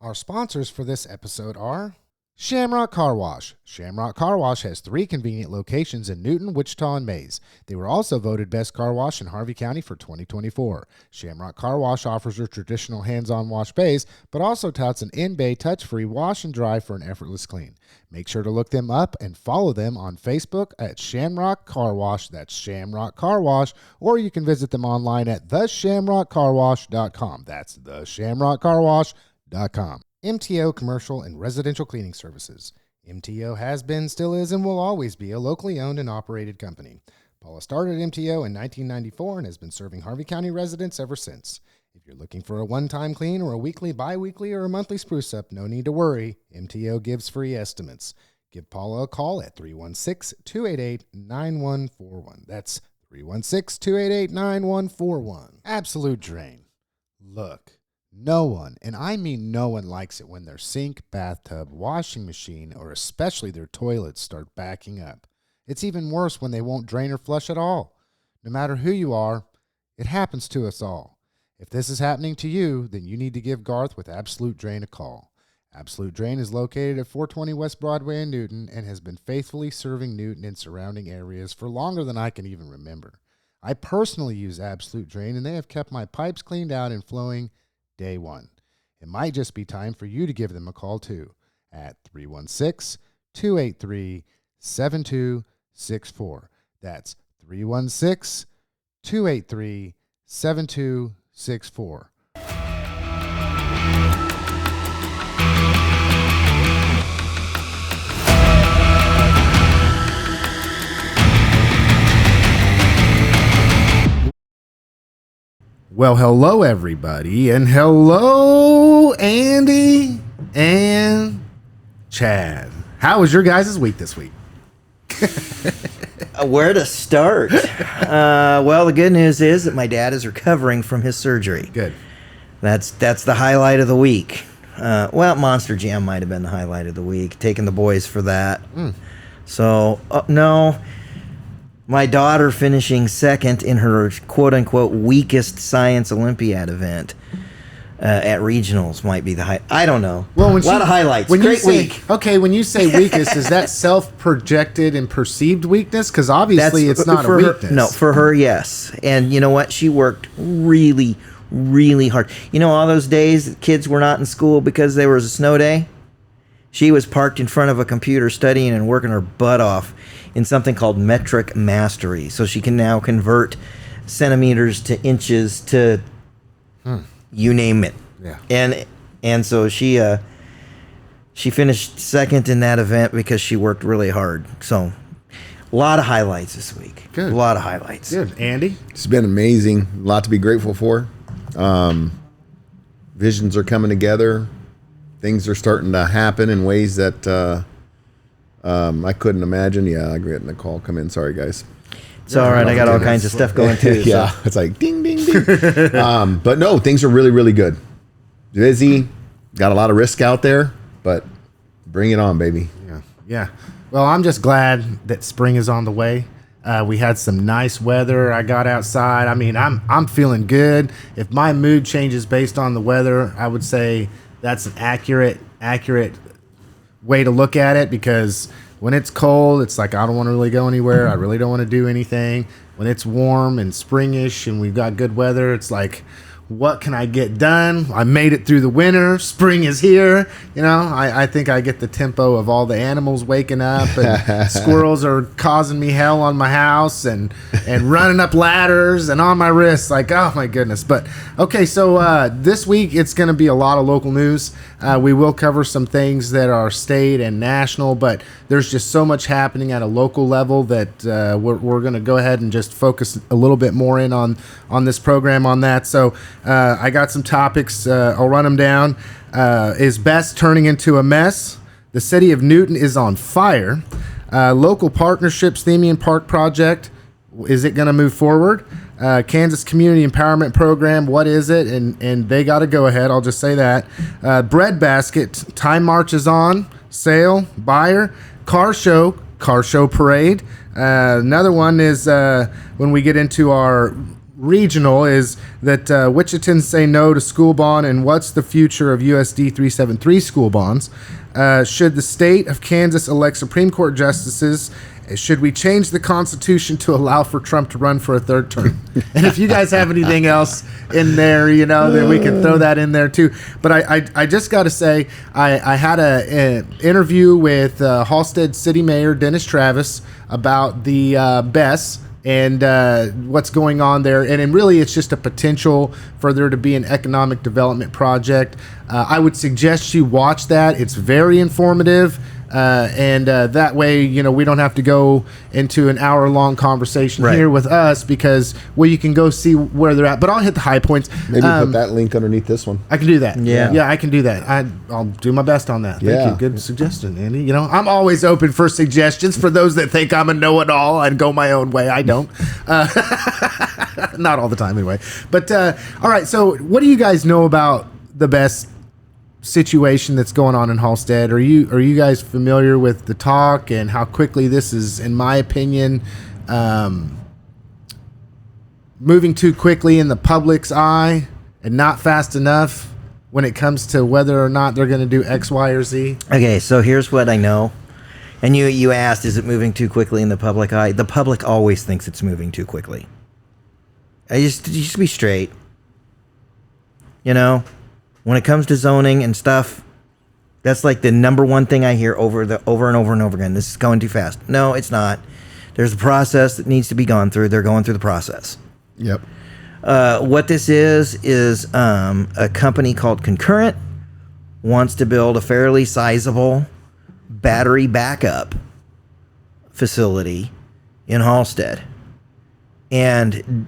Our sponsors for this episode are Shamrock Car Wash. Shamrock Car Wash has 3 convenient locations in Newton, Wichita, and Mays. They were also voted Best Car Wash in Harvey County for 2024. Shamrock Car Wash offers a traditional hands-on wash bays, but also touts an in-bay touch-free wash and dry for an effortless clean. Make sure to look them up and follow them on Facebook at Shamrock Car Wash. That's Shamrock Car Wash. Or you can visit them online at theshamrockcarwash.com. That's theshamrockcarwash.com. MTO Commercial and Residential Cleaning Services. MTO has been, still is, and will always be a locally owned and operated company. Paula started MTO in 1994 and has been serving Harvey County residents ever since. If you're looking for a one-time clean or a weekly, bi-weekly, or a monthly spruce-up, no need to worry. MTO gives free estimates. Give Paula a call at 316-288-9141. That's 316-288-9141. Absolute Drain. Look. No one, and I mean no one, likes it when their sink, bathtub, washing machine, or especially their toilets start backing up. It's even worse when they won't drain or flush at all. No matter who you are, it happens to us all. If this is happening to you, then you need to give Garth with Absolute Drain a call. Absolute Drain is located at 420 West Broadway in Newton and has been faithfully serving Newton and surrounding areas for longer than I can even remember. I personally use Absolute Drain, and they have kept my pipes cleaned out and flowing day one. It might just be time for you to give them a call too at 316-283-7264. That's 316-283-7264. Well, hello, everybody, and hello, Andy and Chad. How was your guys' week this week? Where to start? Well, the good news is that my dad is recovering from his surgery. Good. That's the highlight of the week. Well, Monster Jam might have been the highlight of the week. Taking the boys for that. So, no. My daughter finishing second in her quote-unquote weakest science Olympiad event at regionals might be the high. I don't know. Well, a lot of highlights. Great week. Okay, when you say weakest, is that self-projected and perceived weakness? Because obviously it's not a weakness. No, for her, yes. And you know what? She worked really, really hard. You know, all those days that kids were not in school because there was a snow day? She was parked in front of a computer studying and working her butt off in something called metric mastery. So she can now convert centimeters to inches to you name it. Yeah. And so she finished second in that event because she worked really hard. So a lot of highlights this week. Good. A lot of highlights. Good. Andy? It's been amazing. A lot to be grateful for. Visions are coming together. Things are starting to happen in ways that I couldn't imagine. Yeah, I get the call. Come in. Sorry, guys. It's all right. I got all kinds of stuff going too. Yeah, so. it's like ding, ding, ding. But no, things are really, really good. Busy. Got a lot of risk out there, but bring it on, baby. Yeah. Well, I'm just glad that spring is on the way. We had some nice weather. I got outside. I mean, I'm feeling good. If my mood changes based on the weather, I would say that's an accurate way to look at it, because when it's cold, it's like I don't want to really go anywhere. I really don't want to do anything. When it's warm and springish and we've got good weather, it's like, what can I get done? I made it through the winter. Spring is here. You know, I think I get the tempo of all the animals waking up, and squirrels are causing me hell on my house and running up ladders and on my wrists. Like, oh my goodness. But okay, so this week it's going to be a lot of local news. We will cover some things that are state and national, but there's just so much happening at a local level that we're going to go ahead and just focus a little bit more in on this program on that. So I got some topics. I'll run them down. Is Best turning into a mess? The city of Newton is on fire. Local partnerships, Themian Park project. Is it going to move forward? Kansas Community Empowerment Program. What is it? And they got to go ahead. I'll just say that. Bread Basket. Time March is on sale. Buyer. Car show parade. Another one is when we get into our regional is that Wichitans say no to school bond, and what's the future of USD 373 school bonds? Should the state of Kansas elect Supreme Court justices? Should we change the Constitution to allow for Trump to run for a third term? And if you guys have anything else in there, then we can throw that in there too. But I just got to say, I had an interview with Halstead City Mayor Dennis Travis about the BES and what's going on there. And really, it's just a potential for there to be an economic development project. I would suggest you watch that. It's very informative. And that way, we don't have to go into an hour-long conversation here with us because, you can go see where they're at. But I'll hit the high points. Maybe put that link underneath this one. I can do that. Yeah, I can do that. I'll do my best on that. Yeah. Thank you. Good suggestion, Andy. I'm always open for suggestions for those that think I'm a know-it-all and go my own way. I don't. Not all the time, anyway. But, all right, so what do you guys know about the best situation that's going on in Halstead? Are you guys familiar with the talk and how quickly this is, in my opinion, moving too quickly in the public's eye and not fast enough when it comes to whether or not they're going to do X, Y, or Z? Okay, so here's what I know. And you asked, is it moving too quickly in the public eye? The public always thinks it's moving too quickly. Just be straight. When it comes to zoning and stuff, that's like the number one thing I hear over and over again. This is going too fast. No, it's not. There's a process that needs to be gone through. They're going through the process. Yep. What this is a company called Concurrent wants to build a fairly sizable battery backup facility in Halstead. And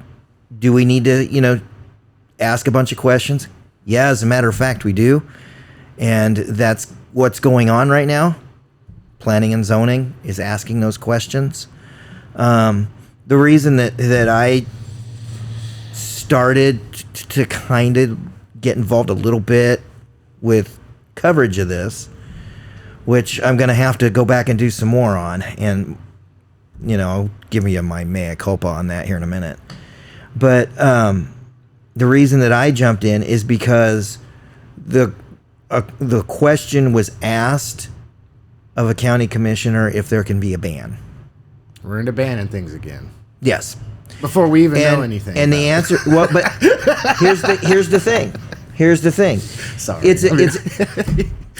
do we need to, ask a bunch of questions? Yeah, as a matter of fact, we do. And that's what's going on right now. Planning and zoning is asking those questions. The reason that I started to kind of get involved a little bit with coverage of this, which I'm going to have to go back and do some more on. And, I'll give you my mea culpa on that here in a minute. But the reason that I jumped in is because the question was asked of a county commissioner if there can be a ban. We're into banning things again. Yes. Before we even know anything. And the answer, but here's the thing. Sorry.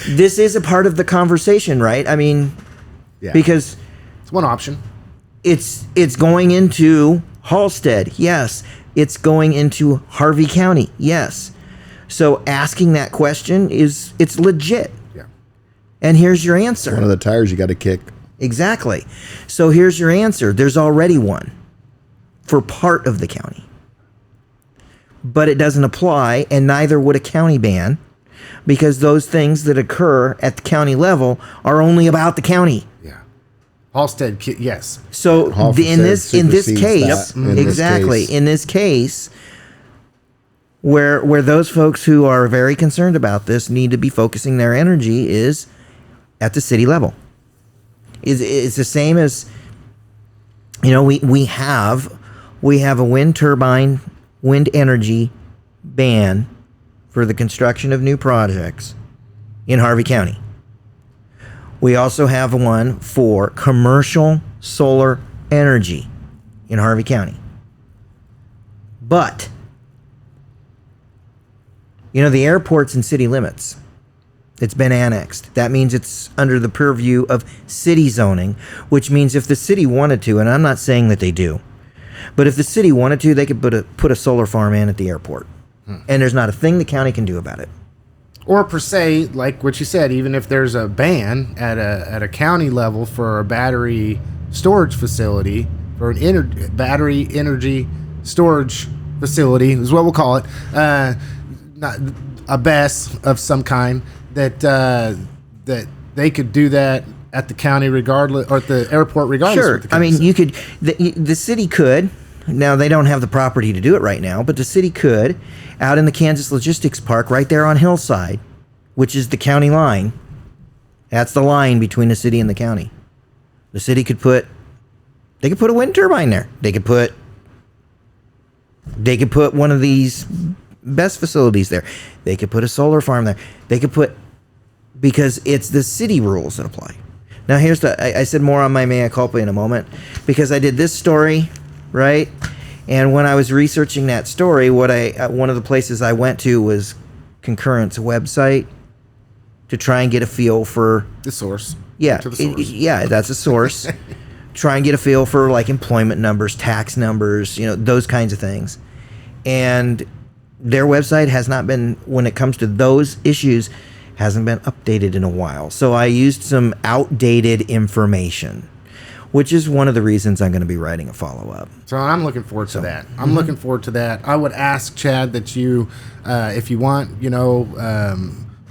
This is a part of the conversation, right? I mean, because it's one option. It's going into Halstead, yes. It's going into Harvey County, yes. So asking that question it's legit. Yeah. And here's your answer. One of the tires you got to kick. Exactly. So here's your answer. There's already one for part of the county. But it doesn't apply, and neither would a county ban, because those things that occur at the county level are only about the county. Yeah. Halstead, yes. So in this case, exactly. In this case, where those folks who are very concerned about this need to be focusing their energy is at the city level. It's the same as, we have a wind energy ban for the construction of new projects in Harvey County. We also have one for commercial solar energy in Harvey County. But, the airport's in city limits. It's been annexed. That means it's under the purview of city zoning, which means if the city wanted to, and I'm not saying that they do, but if the city wanted to, they could put a solar farm in at the airport. And there's not a thing the county can do about it. Or per se, like what you said, even if there's a ban at a county level for a battery storage facility, for an battery energy storage facility is what we'll call it, not a BES of some kind, that they could do that at the county regardless, or at the airport regardless. Sure. I mean, you could. The city could. Now, they don't have the property to do it right now, but the city could, out in the Kansas Logistics Park, right there on Hillside, which is the county line. That's the line between the city and the county. The city could put a wind turbine there. They could put They could put one of these best facilities there. They could put a solar farm there. They could put, because it's the city rules that apply. Now here's I said more on my mea culpa in a moment, because I did this story, right? And when I was researching that story, one of the places I went to was Concurrent's website to try and get a feel for The source. yeah, To the source. yeah, that's a source. Try and get a feel for like employment numbers, tax numbers, those kinds of things. And their website has not been, when it comes to those issues, hasn't been updated in a while. So I used some outdated information, which is one of the reasons I'm going to be writing a follow-up. So I'm looking forward to that. I'm looking forward to that. I would ask Chad that you, if you want,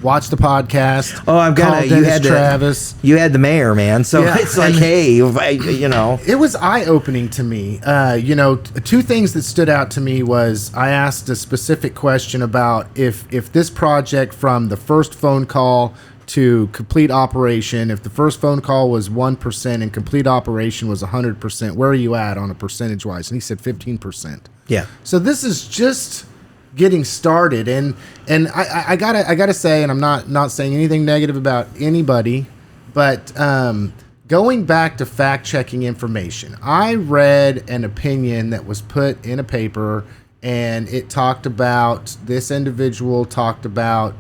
watch the podcast. Oh, I'm gonna. Call Dennis Travis. You had the mayor, man. So Yeah, it's like, and- hey, It was eye-opening to me. Two things that stood out to me was I asked a specific question about if this project from the first phone call to complete operation, if the first phone call was 1% and complete operation was 100%, where are you at on a percentage-wise? And he said 15%. yeah. So this is just getting started, and I gotta say, and I'm not saying anything negative about anybody, but going back to fact checking information, I read an opinion that was put in a paper, and it talked about this individual talked about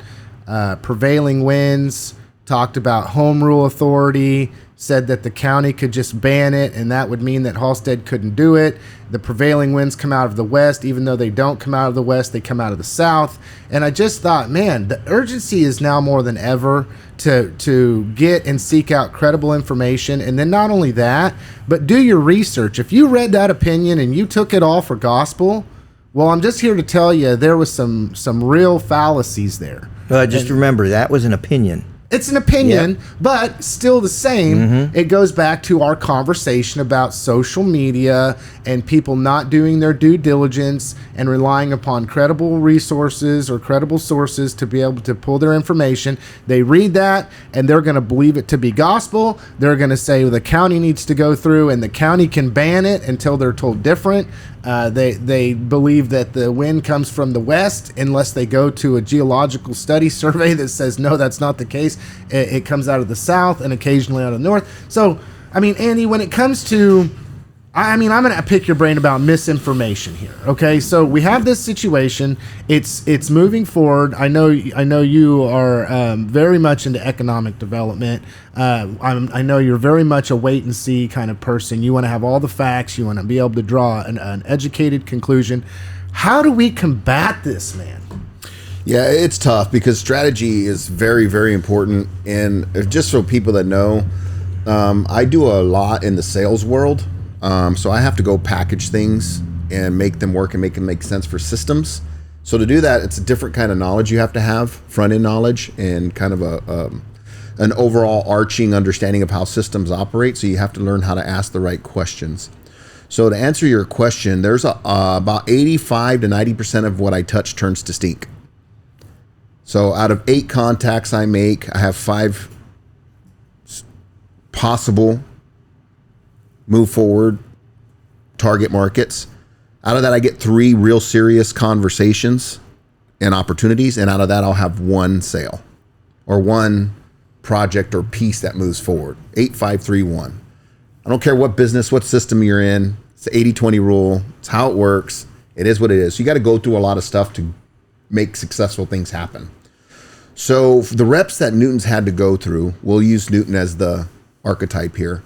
prevailing winds, talked about home rule authority, said that the county could just ban it, and that would mean that Halstead couldn't do it. The prevailing winds come out of the west, even though they don't come out of the west, they come out of the south. And I just thought, man, the urgency is now more than ever to get and seek out credible information. And then not only that, but do your research. If you read that opinion and you took it all for gospel, well, I'm just here to tell you there was some real fallacies there. Just remember, that was an opinion. It's an opinion, but still the same. It goes back to our conversation about social media and people not doing their due diligence and relying upon credible resources or credible sources to be able to pull their information. They read that and they're going to believe it to be gospel. They're going to say, well, the county needs to go through and the county can ban it until they're told different. They believe that the wind comes from the west unless they go to a geological study survey that says, no, that's not the case. It comes out of the south and occasionally out of the north. So, I mean, Andy, when it comes to, I'm going to pick your brain about misinformation here. Okay, so we have this situation. It's moving forward. I know you are very much into economic development. I know you're very much a wait and see kind of person. You want to have all the facts. You want to be able to draw an educated conclusion. How do we combat this, man? Yeah, it's tough because strategy is very, very important. And just so people that know, I do a lot in the sales world. So I have to go package things and make them work and make them make sense for systems. So to do that, it's a different kind of knowledge you have to have, front-end knowledge and kind of an overall arching understanding of how systems operate. So you have to learn how to ask the right questions. So to answer your question, there's about 85 to 90% of what I touch turns to stink. So out of 8 contacts I make, I have 5 possible move forward target markets. Out of that, I get 3 real serious conversations and opportunities. And out of that, I'll have 1 sale or 1 project or piece that moves forward. 8, 5, 3, 1. I don't care what business, what system you're in. It's the 80-20 rule. It's how it works. It is what it is. So you got to go through a lot of stuff to make successful things happen. So for the reps that Newton's had to go through, we'll use Newton as the archetype here,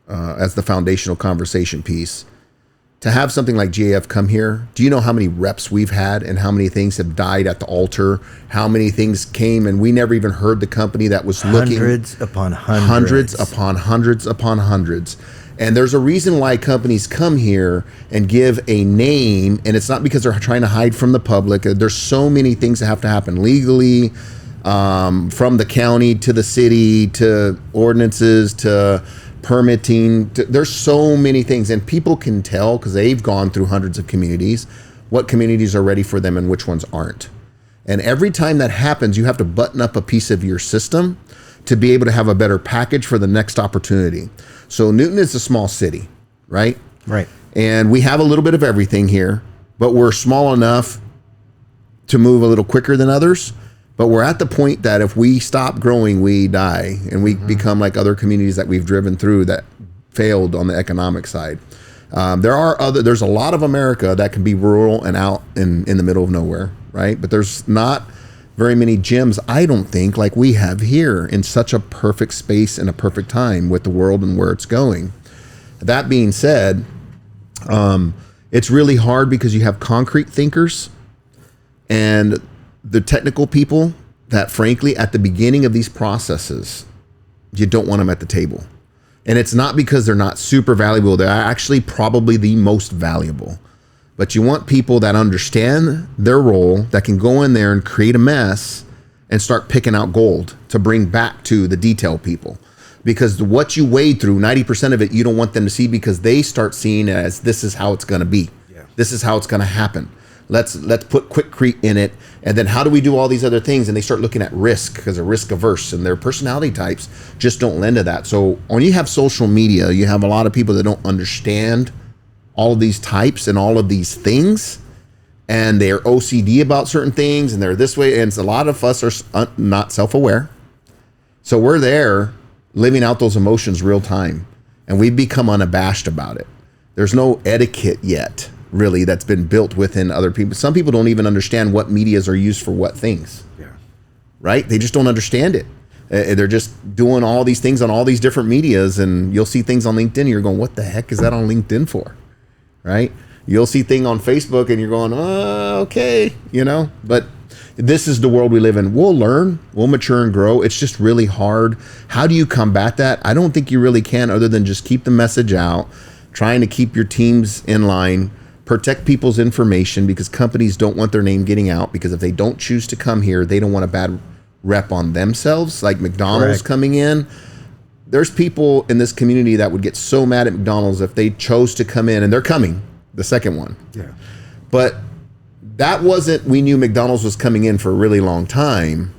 as the foundational conversation piece. To have something like GAF come here, do you know how many reps we've had and how many things have died at the altar? How many things came and we never even heard the company that was looking? Hundreds upon hundreds. Hundreds upon hundreds upon hundreds. And there's a reason why companies come here and give a name, and it's not because they're trying to hide from the public. There's so many things that have to happen legally, from the county to the city to ordinances to permitting. There's so many things, and people can tell because they've gone through hundreds of communities what communities are ready for them and which ones aren't. And every time that happens, you have to button up a piece of your system to be able to have a better package for the next opportunity. So Newton is a small city, right? Right. And we have a little bit of everything here. but we're small enough to move a little quicker than others. But we're at the point that if we stop growing, we die, and we become like other communities that we've driven through that failed on the economic side. There's a lot of America that can be rural and out in the middle of nowhere, right? But there's not very many gyms, I don't think, like we have here in such a perfect space and a perfect time with the world and where it's going. That being said, it's really hard because you have concrete thinkers and the technical people that, frankly, at the beginning of these processes, you don't want them at the table. And it's not because they're not super valuable. They're actually probably the most valuable. But you want people that understand their role, that can go in there and create a mess and start picking out gold to bring back to the detail people. Because what you wade through, 90% of it, you don't want them to see, because they start seeing it as this is how it's going to be. Yeah. This is how it's going to happen. Let's put Quikrete in it, and then how do we do all these other things? And they start looking at risk because they're risk averse, and their personality types just don't lend to that. So when you have social media, you have a lot of people that don't understand all of these types and all of these things, and they're OCD about certain things, and they're this way. And a lot of us are not self-aware, so we're there living out those emotions real time, and we've become unabashed about it. There's no etiquette yet, really, that's been built within other people. Some people don't even understand what medias are used for what things. Yeah. Right? They just don't understand it. They're just doing all these things on all these different medias, and you'll see things on LinkedIn and you're going, what the heck is that on LinkedIn for? Right? You'll see thing on Facebook and you're going, oh, okay, but this is the world we live in. We'll learn, we'll mature and grow. It's just really hard. How do you combat that? I don't think you really can, other than just keep the message out, trying to keep your teams in line, protect people's information, because companies don't want their name getting out, because if they don't choose to come here, they don't want a bad rep on themselves, like McDonald's coming in. There's people in this community that would get so mad at McDonald's if they chose to come in, and they're coming, the second one. Yeah. But that wasn't, we knew McDonald's was coming in for a really long time,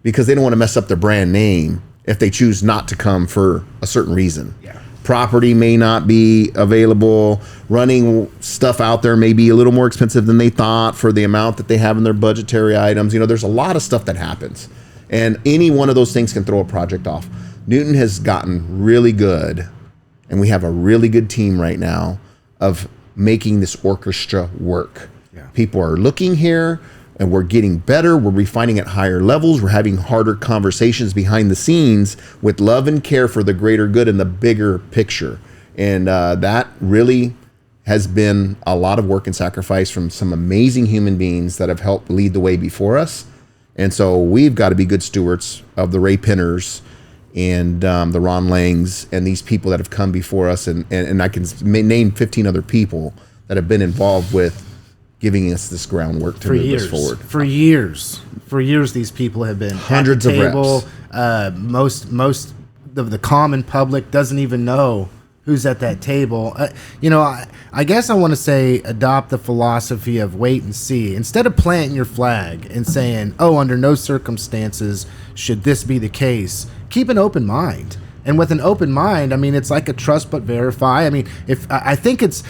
because they don't want to mess up their brand name if they choose not to come for a certain reason. Yeah. Property may not be available. Running stuff out there may be a little more expensive than they thought for the amount that they have in their budgetary items. There's a lot of stuff that happens, and any one of those things can throw a project off. Newton has gotten really good, and we have a really good team right now of making this orchestra work. Yeah. People are looking here, and we're getting better. We're refining at higher levels. We're having harder conversations behind the scenes with love and care for the greater good and the bigger picture. And that really has been a lot of work and sacrifice from some amazing human beings that have helped lead the way before us. And so we've got to be good stewards of the Ray Pinners and the Ron Langs and these people that have come before us. And I can name 15 other people that have been involved with giving us this groundwork to move us forward. For years, these people have been hundreds at the table. Of reps. Most of the common public doesn't even know who's at that table. I guess I want to say adopt the philosophy of wait and see. Instead of planting your flag and saying, under no circumstances should this be the case, keep an open mind. And with an open mind, it's like a trust but verify. I think it's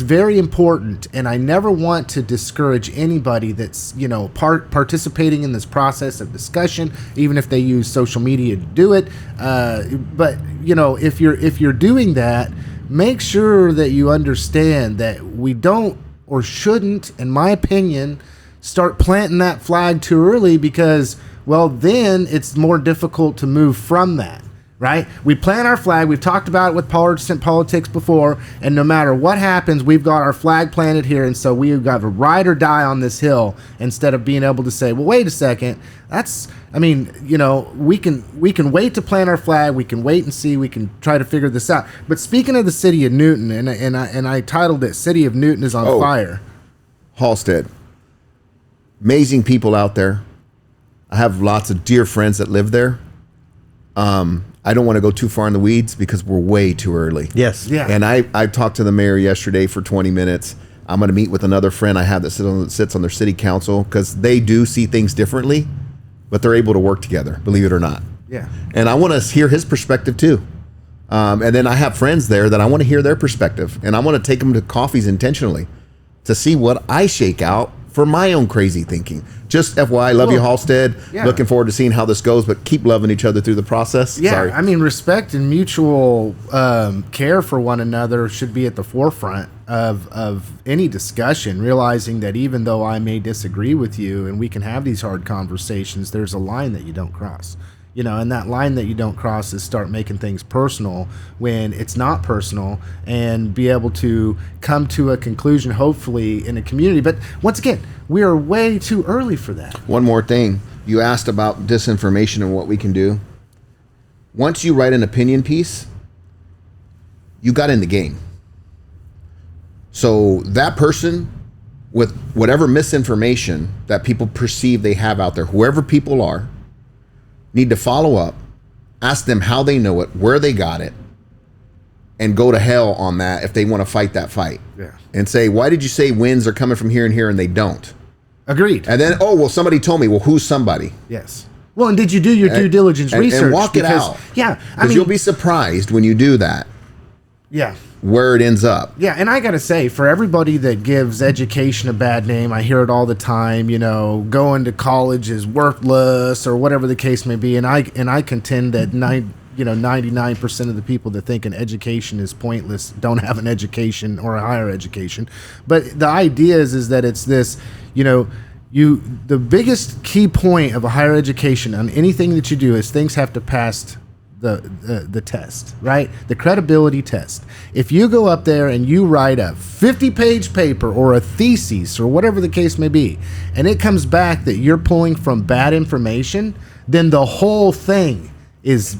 very important, and I never want to discourage anybody that's participating in this process of discussion, even if they use social media to do it. But if you're doing that, make sure that you understand that we don't or shouldn't, in my opinion, start planting that flag too early, because then it's more difficult to move from that. Right? We plant our flag. We've talked about it with partisan politics before, and no matter what happens, we've got our flag planted here, and so we've got to ride or die on this hill, instead of being able to say, well, wait a second, we can wait to plant our flag, we can wait and see, we can try to figure this out. But speaking of the city of Newton, and I titled it "City of Newton is on Fire." Halstead, amazing people out there. I have lots of dear friends that live there. I don't want to go too far in the weeds because we're way too early. Yes. Yeah. And I talked to the mayor yesterday for 20 minutes. I'm going to meet with another friend I have that sits on their city council, because they do see things differently, but they're able to work together, believe it or not. Yeah. And I want to hear his perspective too. And then I have friends there that I want to hear their perspective, and I want to take them to coffees intentionally. to see what I shake out for my own crazy thinking. Just FYI, love you, Halstead. Yeah. Looking forward to seeing how this goes, but keep loving each other through the process. Yeah, Sorry. I mean, respect and mutual care for one another should be at the forefront of any discussion, realizing that even though I may disagree with you and we can have these hard conversations, there's a line that you don't cross. You know, and that line that you don't cross is start making things personal when it's not personal, and be able to come to a conclusion, hopefully, in a community. But once again, we are way too early for that. One more thing. You asked about disinformation and what we can do. Once you write an opinion piece, you got in the game. So that person with whatever misinformation that people perceive they have out there, whoever people are, need to follow up, ask them how they know it, where they got it, and go to hell on that if they want to fight that fight. Yeah. And say, why did you say winds are coming from here and here and they don't? Agreed. And then, oh, well, somebody told me. Well, who's somebody? Yes. Well, and did you do your due diligence research? And walk it out. Yeah. Because you'll be surprised when you do that. Yeah. Where it ends up. Yeah, and I gotta say, for everybody that gives education a bad name, I hear it all the time. You know, going to college is worthless or whatever the case may be, and I contend that 99% of the people that think an education is pointless don't have an education or a higher education. But the idea is that it's this, the biggest key point of a higher education on anything that you do is things have to pass the test, right? The credibility test. If you go up there and you write a 50-page paper or a thesis or whatever the case may be, and it comes back that you're pulling from bad information, then the whole thing is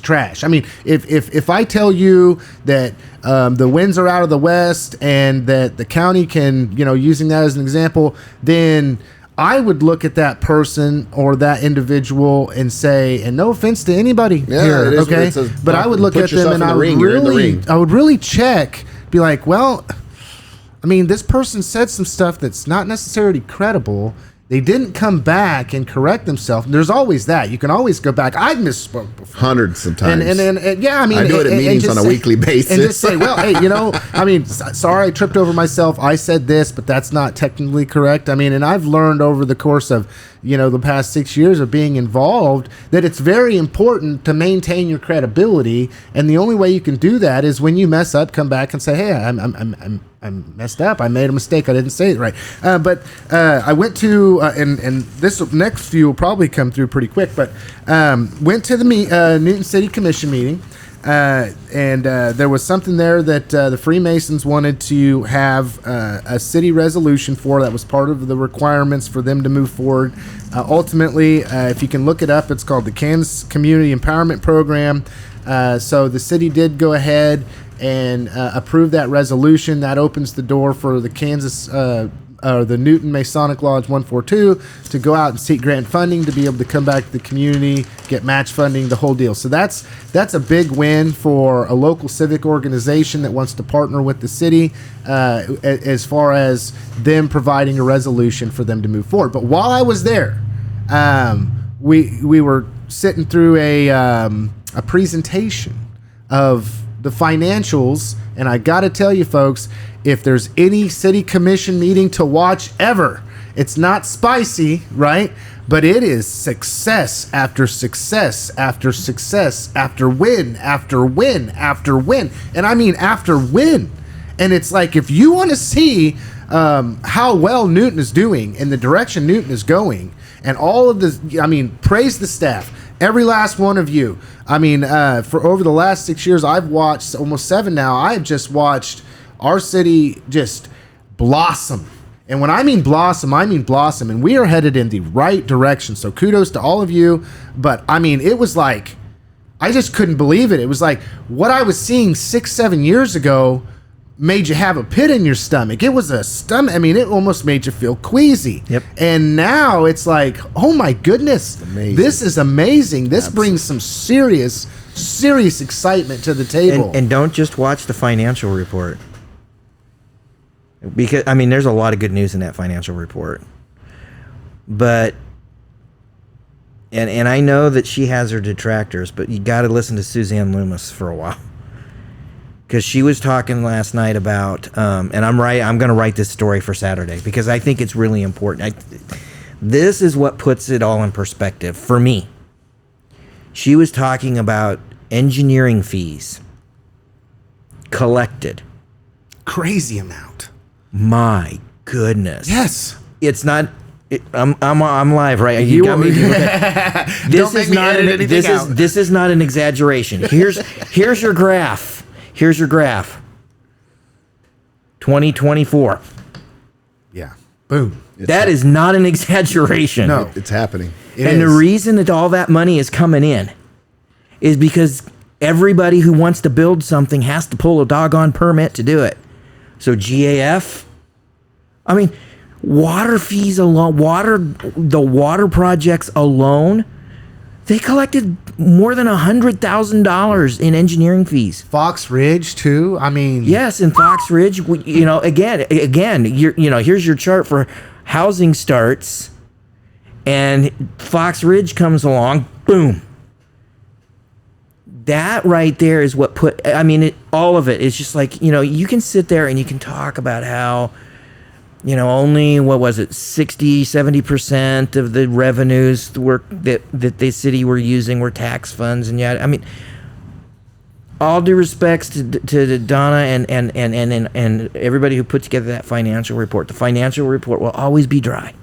trash. I mean, if I tell you that the winds are out of the west and that the county can, using that as an example, then I would look at that person or that individual and say, and no offense to anybody here, it is okay, but I would look at them and I would really check, be like, well, I mean, this person said some stuff that's not necessarily credible. They didn't come back and correct themselves. There's always that. You can always go back. I've misspoke before. Hundreds of times. And yeah, I mean, I do it at meetings on a weekly basis. And just say, well, hey, I mean, sorry, I tripped over myself. I said this, but that's not technically correct. I mean, and I've learned over the course of, the past 6 years of being involved that it's very important to maintain your credibility. And the only way you can do that is when you mess up, come back and say, hey, I'm messed up. I made a mistake. I didn't say it right. But I went to, and this next few will probably come through pretty quick, but went to the Newton City Commission meeting. And there was something there that the Freemasons wanted to have a city resolution for. That was part of the requirements for them to move forward. Ultimately, if you can look it up, it's called the Kansas Community Empowerment Program. So the city did go ahead and approve that resolution. That opens the door for the Kansas the Newton Masonic Lodge 142 to go out and seek grant funding to be able to come back to the community, get match funding, the whole deal. So that's a big win for a local civic organization that wants to partner with the city as far as them providing a resolution for them to move forward. But while I was there, we were sitting through a presentation of the financials, and I got to tell you, folks, if there's any city commission meeting to watch ever, it's not spicy, right? But it is success after success after success after win after win after win. And I mean after win. And it's like, if you want to see how well Newton is doing and the direction Newton is going and all of this, I mean, praise the staff. Every last one of you. I mean, for over the last 6 years, I've watched, almost 7 now, I've just watched our city just blossom. And when I mean blossom, I mean blossom. And we are headed in the right direction. So kudos to all of you. But I mean, it was like, I just couldn't believe it. It was like what I was seeing 6-7 years ago made you have a pit in your stomach. It was a stomach. I mean, it almost made you feel queasy. Yep. And now it's like, oh my goodness, this is amazing. This brings some serious excitement to the table. And don't just watch the financial report. Because, I mean, there's a lot of good news in that financial report. But, and I know that she has her detractors, but you got to listen to Suzanne Loomis for a while. because she was talking last night about, and I'm going to write this story for Saturday because I think it's really important. This is what puts it all in perspective for me. She was talking about engineering fees collected. Crazy amount. My goodness. Yes. It's not. I'm live, right? You got me. Don't make me edit anything out. This is not an exaggeration. Here's your graph. Here's your graph. 2024. Yeah. Boom. That is not an exaggeration. No. It's happening. The reason that all that money is coming in is because everybody who wants to build something has to pull a doggone permit to do it. So GAF, I mean, water fees alone, the water projects alone, they collected more than $100,000 in engineering fees. Fox Ridge too. I mean, yes, in Fox Ridge, again, here's your chart for housing starts, and Fox Ridge comes along, boom. That right there is what all of it is just like, you can sit there and you can talk about how, only, 60-70% of the revenues that the city were using were tax funds. And yet, I mean, all due respects to Donna and everybody who put together that financial report, the financial report will always be dry.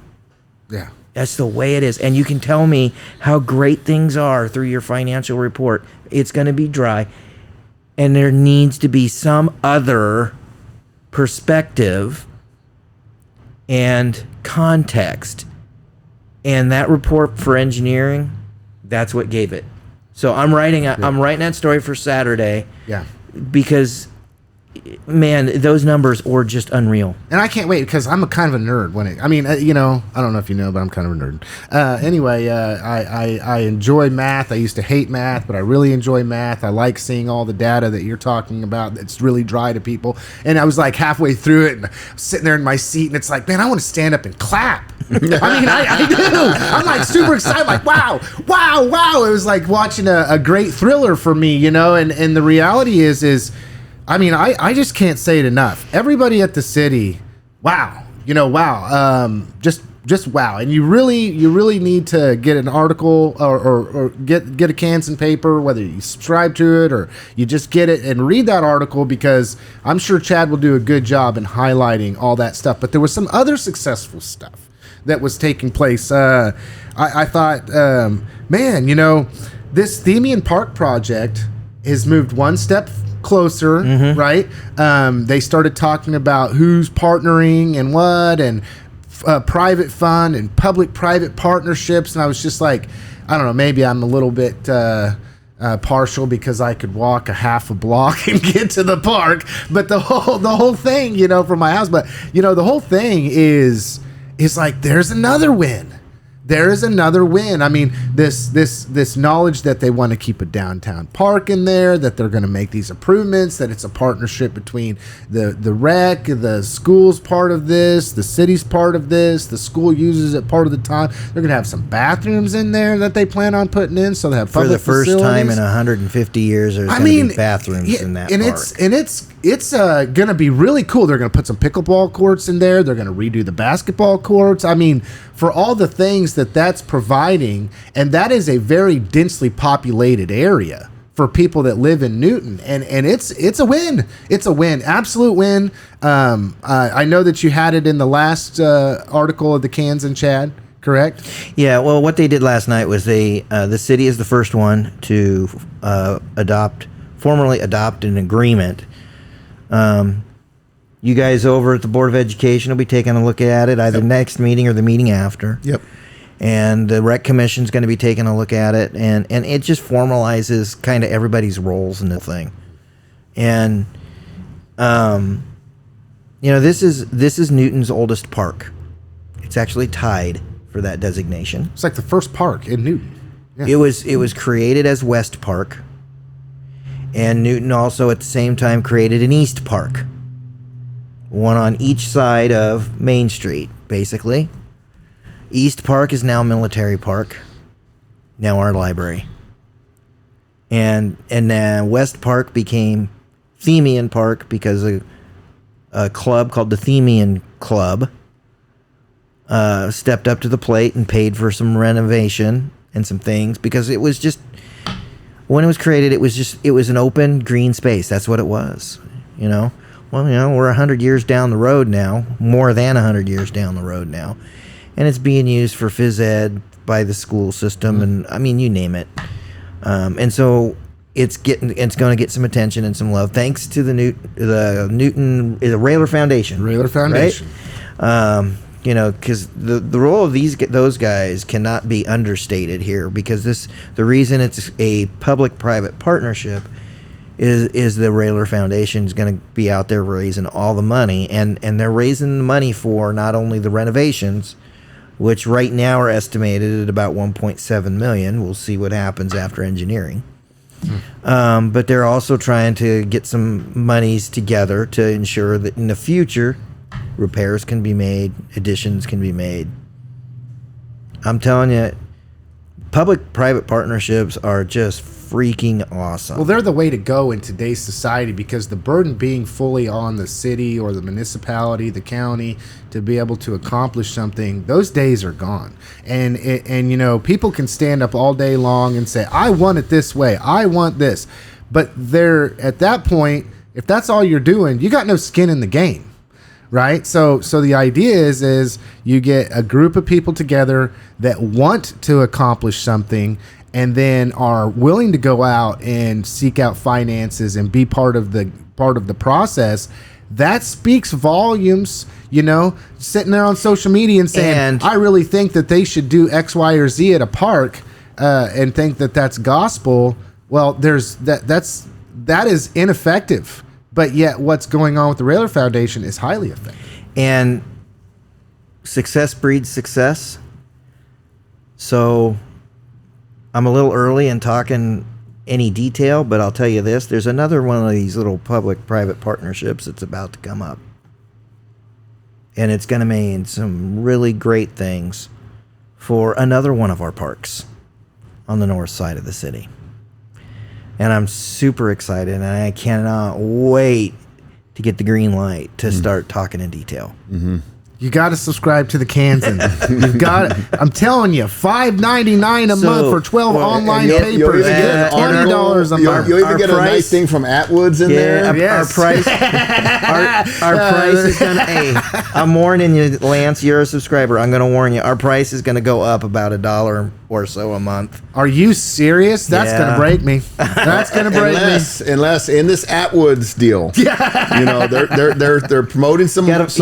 Yeah. That's the way it is. And you can tell me how great things are through your financial report. It's going to be dry. And there needs to be some other perspective and context. And that report for engineering, that's what gave it. So I'm writing that story for Saturday. Yeah. Because, man, those numbers were just unreal. And I can't wait because I'm a kind of a nerd I don't know if you know, but I'm kind of a nerd. I enjoy math. I used to hate math, but I really enjoy math. I like seeing all the data that you're talking about that's really dry to people. And I was like halfway through it and I'm sitting there in my seat and it's like, man, I want to stand up and clap. I do. I'm like super excited, like, wow. It was like watching a great thriller for me, and the reality is I just can't say it enough. Everybody at the city, wow, just wow. And you really need to get an article or get a Kansas paper, whether you subscribe to it or you just get it and read that article, because I'm sure Chad will do a good job in highlighting all that stuff. But there was some other successful stuff that was taking place. I thought, this Themian Park project has moved one step closer, right? They started talking about who's partnering and what, and private fund and public-private partnerships, and I was just like, I don't know, maybe I'm a little bit partial because I could walk a half a block and get to the park, but the whole thing, from my house, but the whole thing is like, there's another win. There is another win. I mean, this knowledge that they want to keep a downtown park in there, that they're going to make these improvements, that it's a partnership between the rec, the school's part of this, the city's part of this, the school uses it part of the time. They're going to have some bathrooms in there that they plan on putting in, so they have public for the first facilities. time in 150 years. There's going to be bathrooms in that park. It's going to be really cool. They're going to put some pickleball courts in there. They're going to redo the basketball courts. I mean, for all the things that's providing, and that is a very densely populated area for people that live in Newton, and it's a win. It's a win, absolute win. I know that you had it in the last article of the Cans and Chad, correct? Yeah. Well, what they did last night was the city is the first one to formally adopt an agreement. You guys over at the Board of Education will be taking a look at it either next meeting or the meeting after. Yep. And the Rec Commission's going to be taking a look at it, and it just formalizes kind of everybody's roles in the thing. And this is Newton's oldest park. It's actually tied for that designation. It's like the first park in Newton. Yeah. It was created as West Park, and Newton also at the same time created an East Park. One on each side of Main Street, basically. East Park is now Military Park, now our library. And West Park became Themian Park because a club called the Themian Club stepped up to the plate and paid for some renovation and some things, because it was just, when it was created, it was an open green space. That's what it was, you know. Well, you know, we're 100 years down the road now, more than 100 years down the road now, and it's being used for phys ed by the school system, and I mean, you name it. And so it's going to get some attention and some love thanks to the Railer Foundation. Railer Foundation. Right? You know, because the role of those guys cannot be understated here, because the reason it's a public-private partnership is the Railer Foundation is going to be out there raising all the money, and they're raising the money for not only the renovations, which right now are estimated at about $1.7 million. We'll see what happens after engineering. But they're also trying to get some monies together to ensure that in the future, repairs can be made, additions can be made. I'm telling you, public-private partnerships are just freaking awesome. Well, they're the way to go in today's society, because the burden being fully on the city or the municipality, the county, to be able to accomplish something, those days are gone. And you know, people can stand up all day long and say, I want it this way, I want this. But they're at that point, if that's all you're doing, you got no skin in the game. Right? So the idea is you get a group of people together that want to accomplish something, and then are willing to go out and seek out finances and be part of the process. That speaks volumes, you know, sitting there on social media and saying, I really think that they should do X, Y, or Z at a park, and think that that's gospel. Well, that is ineffective. But yet what's going on with the Railer Foundation is highly effective. And success breeds success. So I'm a little early in talking any detail, but I'll tell you this. There's another one of these little public-private partnerships that's about to come up. And it's going to mean some really great things for another one of our parks on the north side of the city. And I'm super excited, and I cannot wait to get the green light to start talking in detail. Mm-hmm. You got to subscribe to the Kansan. You've got. I'm telling you, $5.99 a month for 12 online papers. You'll even get $20 a month. You'll even get a nice thing from Atwood's in there. Our price. Our price is gonna. Hey, I'm warning you, Lance. You're a subscriber. I'm gonna warn you. Our price is gonna go up about $1 or so a month. Are you serious? That's gonna break me. That's gonna break me. Unless in this Atwood's deal, you know, they're promoting some mulch.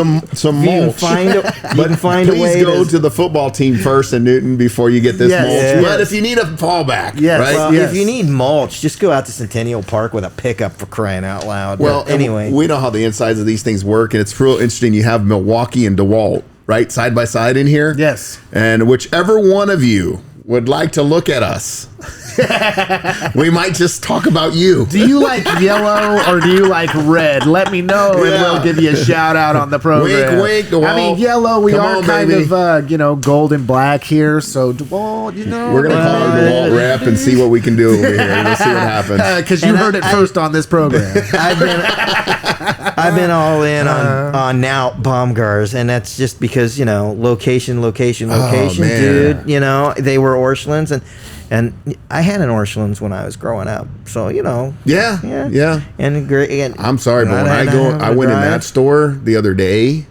You can find a way. Please go to the football team first in Newton before you get this mulch. Yes. But if you need a fallback, right? Well, if you need mulch, just go out to Centennial Park with a pickup, for crying out loud. Well, anyway, we know how the insides of these things work, and it's real interesting. You have Milwaukee and DeWalt right side by side in here. Yes. And whichever one of you would like to look at us, we might just talk about you. Do you like yellow or do you like red? Let me know, and we'll give you a shout out on the program. Wink, DeWalt. I mean, yellow. We Come are on, kind baby. of, gold and black here. So DeWalt, you know, We're gonna call our DeWalt rep and see what we can do over here. We'll see what happens. Because you heard it first on this program. I've been all in on now Baumgars, and that's just because, you know, location, man. dude. You know, they were Orschelns, and I had an Orschelns when I was growing up, so you know. Yeah. And great. And I'm sorry, but when I went in that store the other day.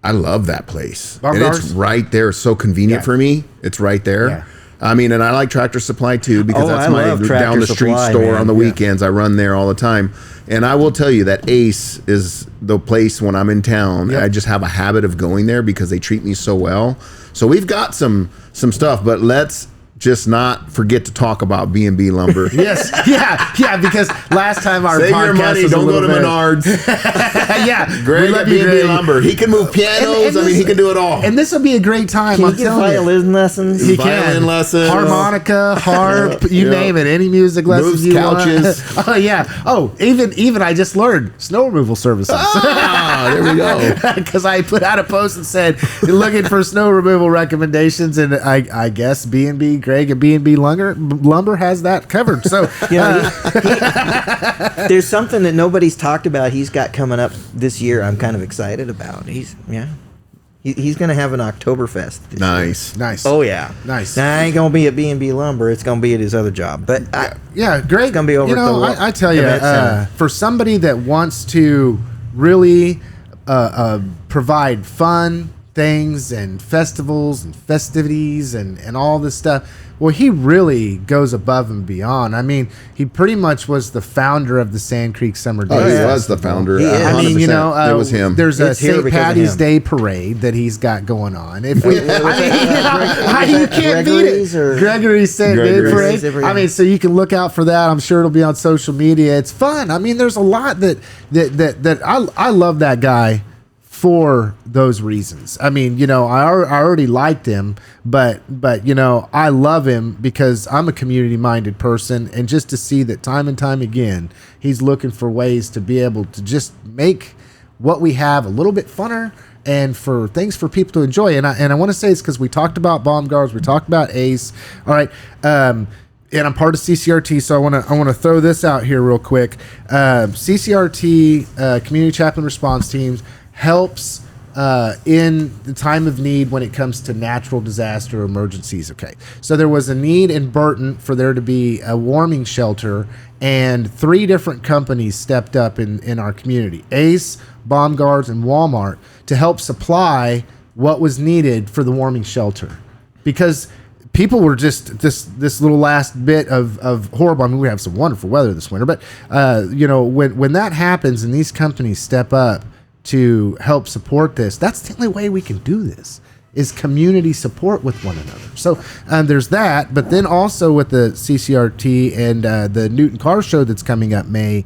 I love that place. And it's right there. It's so convenient for me. It's right there. Yeah. I mean, and I like Tractor Supply too, because that's my down the street store on the weekends. I run there all the time. And I will tell you that Ace is the place when I'm in town. I just have a habit of going there because they treat me so well. So we've got some stuff, but let's just not forget to talk about B&B lumber. Yes, yeah, because last time our Save podcast your money, was don't a go to bit, Menards. Yeah, Greg at B&B lumber. He can move pianos. And he can do it all. And this will be a great time. Can I'm you get telling you. violin lessons? He Violin can. lessons. Harmonica, harp, you name it. Any music lessons Moves you couches. want. Oh yeah. Oh, even I just learned snow removal services. There we go. Because I put out a post and said looking for snow removal recommendations, and I guess B&B Greg at B&B Lumber has that covered. So there's something that nobody's talked about he's got coming up this year I'm kind of excited about. He's going to have an Oktoberfest this year. Nice. Oh, yeah. Nice. Now, I ain't going to be at B&B Lumber. It's going to be at his other job. But Greg, it's going to be over at the I tell you, event center. for somebody that wants to really provide fun things and festivals and festivities and all this stuff, well, he really goes above and beyond. I mean, he pretty much was the founder of the Sand Creek Summer Days. Oh, he was the founder. He is. I mean, 100%. It was him. There's a It's here St. because of Patty's him. Day parade that he's got going on. If we, you can't beat Gregory's it. or- Gregory's St. Day Gregory's. parade. I mean, so you can look out for that. I'm sure it'll be on social media. It's fun. I mean, there's a lot that I love that guy for those reasons. I mean, I already liked him, but I love him because I'm a community-minded person, and just to see that time and time again, he's looking for ways to be able to just make what we have a little bit funner and for things for people to enjoy. And I want to say it's because we talked about bomb guards, we talked about ACE. All right. And I'm part of CCRT, so I want to throw this out here real quick. CCRT, Community Chaplain Response Teams, helps in the time of need when it comes to natural disaster emergencies. Okay, so there was a need in Burton for there to be a warming shelter, and 3 different companies stepped up in our community: ACE, Bomb Guards, and Walmart, to help supply what was needed for the warming shelter, because people were just this little last bit of horrible. I mean, we have some wonderful weather this winter, but when that happens and these companies step up to help support this, that's the only way we can do this, is community support with one another. So there's that, but then also with the CCRT and the Newton Car Show that's coming up May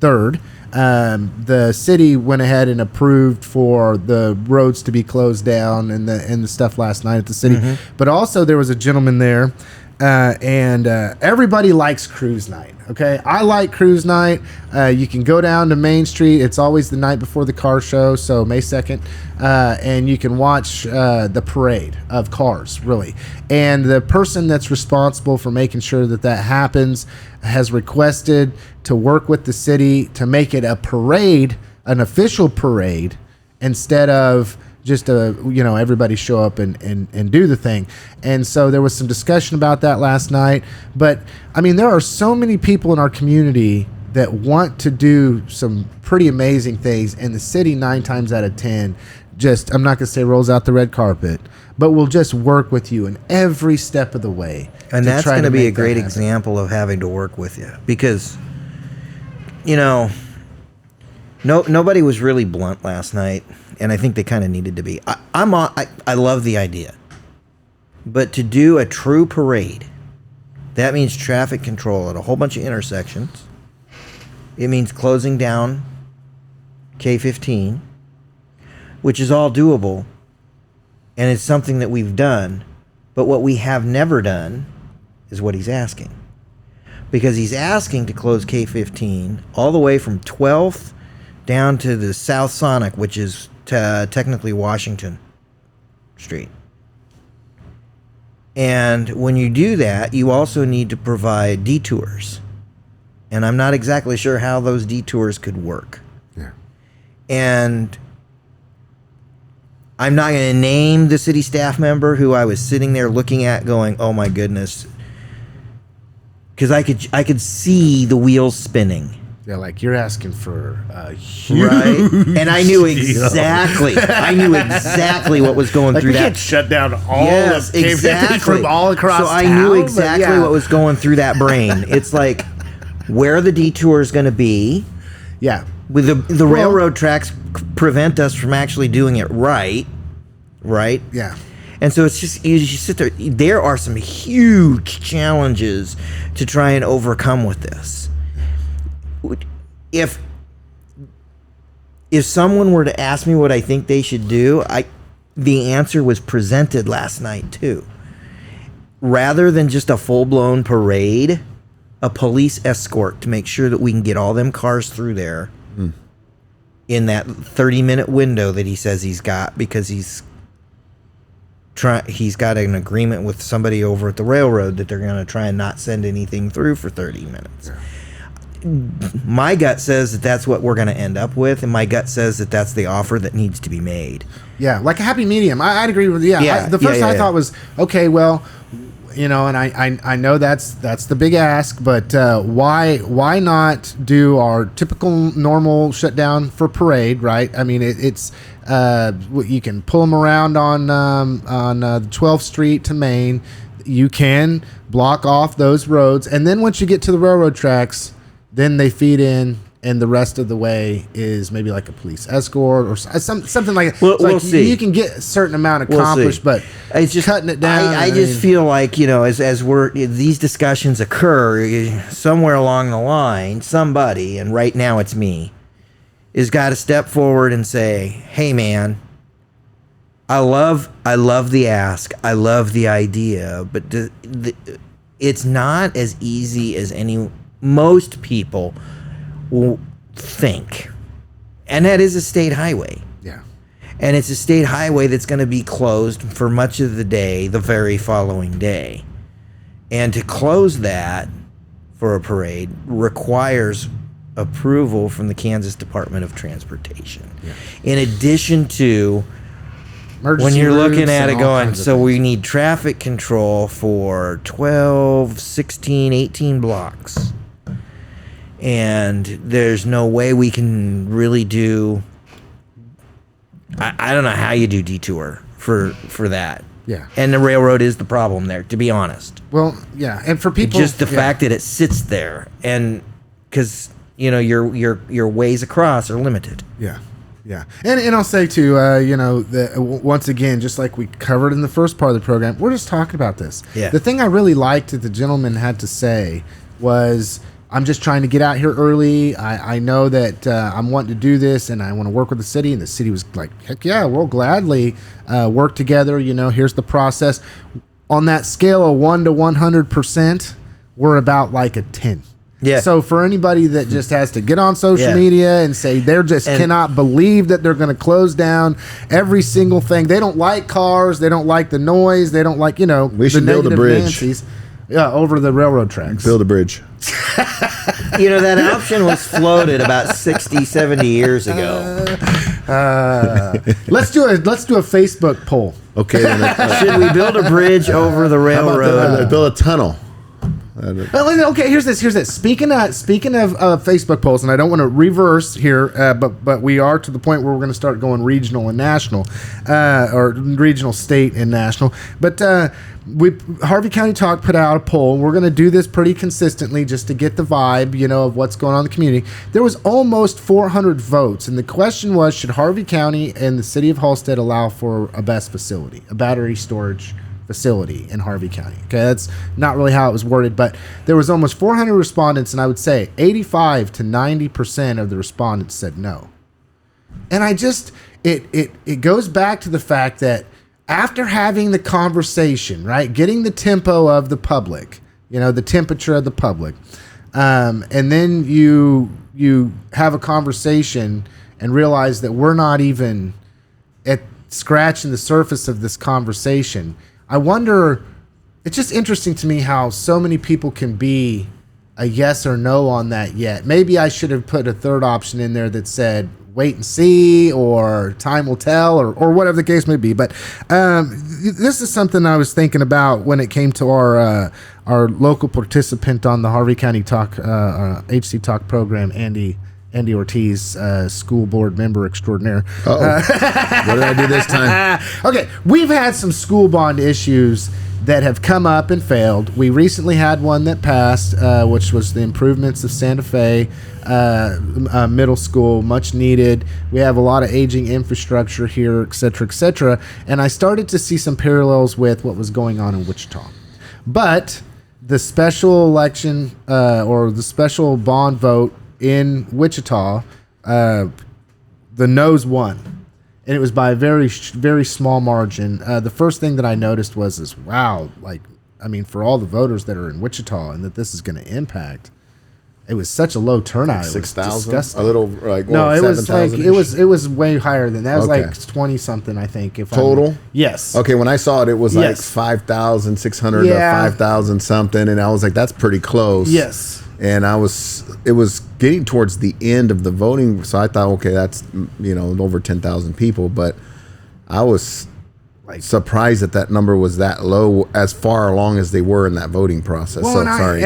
3rd, the city went ahead and approved for the roads to be closed down and the stuff last night at the city. But also there was a gentleman there, and everybody likes cruise night. Okay, I like cruise night. You can go down to Main Street. It's always the night before the car show, so May 2nd, and you can watch the parade of cars, really. And the person that's responsible for making sure that happens has requested to work with the city to make it a parade, an official parade, instead of just everybody show up and do the thing. And so there was some discussion about that last night. But I mean, there are so many people in our community that want to do some pretty amazing things, and the city 9 times out of 10 just, I'm not going to say rolls out the red carpet, but will just work with you in every step of the way. And that's going to be a great happen. example of having to work with you, because nobody was really blunt last night, and I think they kind of needed to be. I love the idea, but to do a true parade, that means traffic control at a whole bunch of intersections. It means closing down K-15, which is all doable, and it's something that we've done. But what we have never done is what he's asking, because he's asking to close K-15 all the way from 12th down to the South Sonic, which is technically Washington Street. And when you do that, you also need to provide detours. And I'm not exactly sure how those detours could work. Yeah. And I'm not going to name the city staff member who I was sitting there looking at going, oh my goodness. Because I could see the wheels spinning. Yeah, like you're asking for a huge Right? And I knew exactly. What was going through we that. can't shut down all Yes, of K-50 exactly. from all across So I town, knew but exactly yeah. what was going through that brain. It's like, where the detour is going to be. Yeah. With the railroad tracks prevent us from actually doing it right. Yeah. And so it's just, you sit there. There are some huge challenges to try and overcome with this. If someone were to ask me what I think they should do, the answer was presented last night too. Rather than just a full-blown parade, a police escort to make sure that we can get all them cars through there in that 30-minute window that he says he's got, because he's he's got an agreement with somebody over at the railroad that they're going to try and not send anything through for 30 minutes. Yeah. My gut says that that's what we're going to end up with, and my gut says that that's the offer that needs to be made. Yeah, like a happy medium. I'd agree with you. Yeah. The first I thought was, okay, well, you know, and I know that's the big ask, but why not do our typical normal shutdown for parade, right? I mean, it's you can pull them around on 12th Street to Main. You can block off those roads, and then once you get to the railroad tracks, then they feed in, and the rest of the way is maybe like a police escort or something like that. We'll see. You can get a certain amount accomplished, but it's just cutting it down. I just feel like, you know, as these discussions occur, somewhere along the line, somebody, and right now it's me, is got to step forward and say, "Hey, man, I love the ask, I love the idea, but it's not as easy as most people will think." And that is a state highway. Yeah. And it's a state highway that's going to be closed for much of the day, the very following day. And to close that for a parade requires approval from the Kansas Department of Transportation. Yeah. In addition to emergency when you're looking at it going, so we need traffic control for 12, 16, 18 blocks. And there's no way we can really do. I don't know how you do detour for that. Yeah. And the railroad is the problem there, to be honest. Well, yeah, and for people, just the fact that it sits there, and because you know your ways across are limited. Yeah. Yeah, and I'll say too, you know, once again, just like we covered in the first part of the program, we're just talking about this. Yeah. The thing I really liked that the gentleman had to say was, I'm just trying to get out here early. I know that I'm wanting to do this, and I want to work with the city. And the city was like, heck yeah, we'll gladly work together. You know, here's the process. On that scale of 1 to 100%, we're about like a 10. Yeah. So for anybody that just has to get on social media and say cannot believe that they're going to close down every single thing. They don't like cars. They don't like the noise. They don't like, you know, we should build a bridge. Yeah, over the railroad tracks. Build a bridge. You know, that option was floated about 60, 70 years ago. Let's do a Facebook poll. Okay. Should we build a bridge over the railroad? Build a tunnel. Okay, here's this. Speaking of Facebook polls, and I don't want to reverse here, but we are to the point where we're going to start going regional and national, or regional, state, and national. But Harvey County Talk put out a poll. We're going to do this pretty consistently just to get the vibe, you know, of what's going on in the community. There was almost 400 votes, and the question was, should Harvey County and the city of Halstead allow for a BESS facility, a battery storage facility in Harvey County? Okay, that's not really how it was worded, but there was almost 400 respondents, and I would say 85 to 90% of the respondents said no. And I just, it goes back to the fact that after having the conversation, right, getting the tempo of the public, you know, the temperature of the public, and then you have a conversation and realize that we're not even at scratching the surface of this conversation. I wonder, it's just interesting to me how so many people can be a yes or no on that yet. Maybe I should have put a third option in there that said wait and see, or time will tell, or whatever the case may be. But this is something I was thinking about when it came to our local participant on the Harvey County Talk HCTALK program, Andy Ortiz, school board member extraordinaire. What did I do this time? Okay, we've had some school bond issues that have come up and failed. We recently had one that passed, which was the improvements of Santa Fe Middle School, much needed. We have a lot of aging infrastructure here, et cetera, and I started to see some parallels with what was going on in Wichita. But the special election or the special bond vote in Wichita, the no's won. And it was by a very, very small margin. The first thing that I noticed was wow, like, I mean, for all the voters that are in Wichita and that this is going to impact, it was such a low turnout. It was 6,000, disgusting. a little like No, what, it was like 7,000-ish? it was way higher than that. It was Okay. like 20 something, I think. If Total? yes. Okay, when I saw it, it was like Yes. 5,600 Yeah. to 5,000 something, and I was like, that's pretty close. Yes. And it was getting towards the end of the voting, so I thought, okay, that's over 10,000 people, but I was surprised that number was that low as far along as they were in that voting process. Well, so and sorry.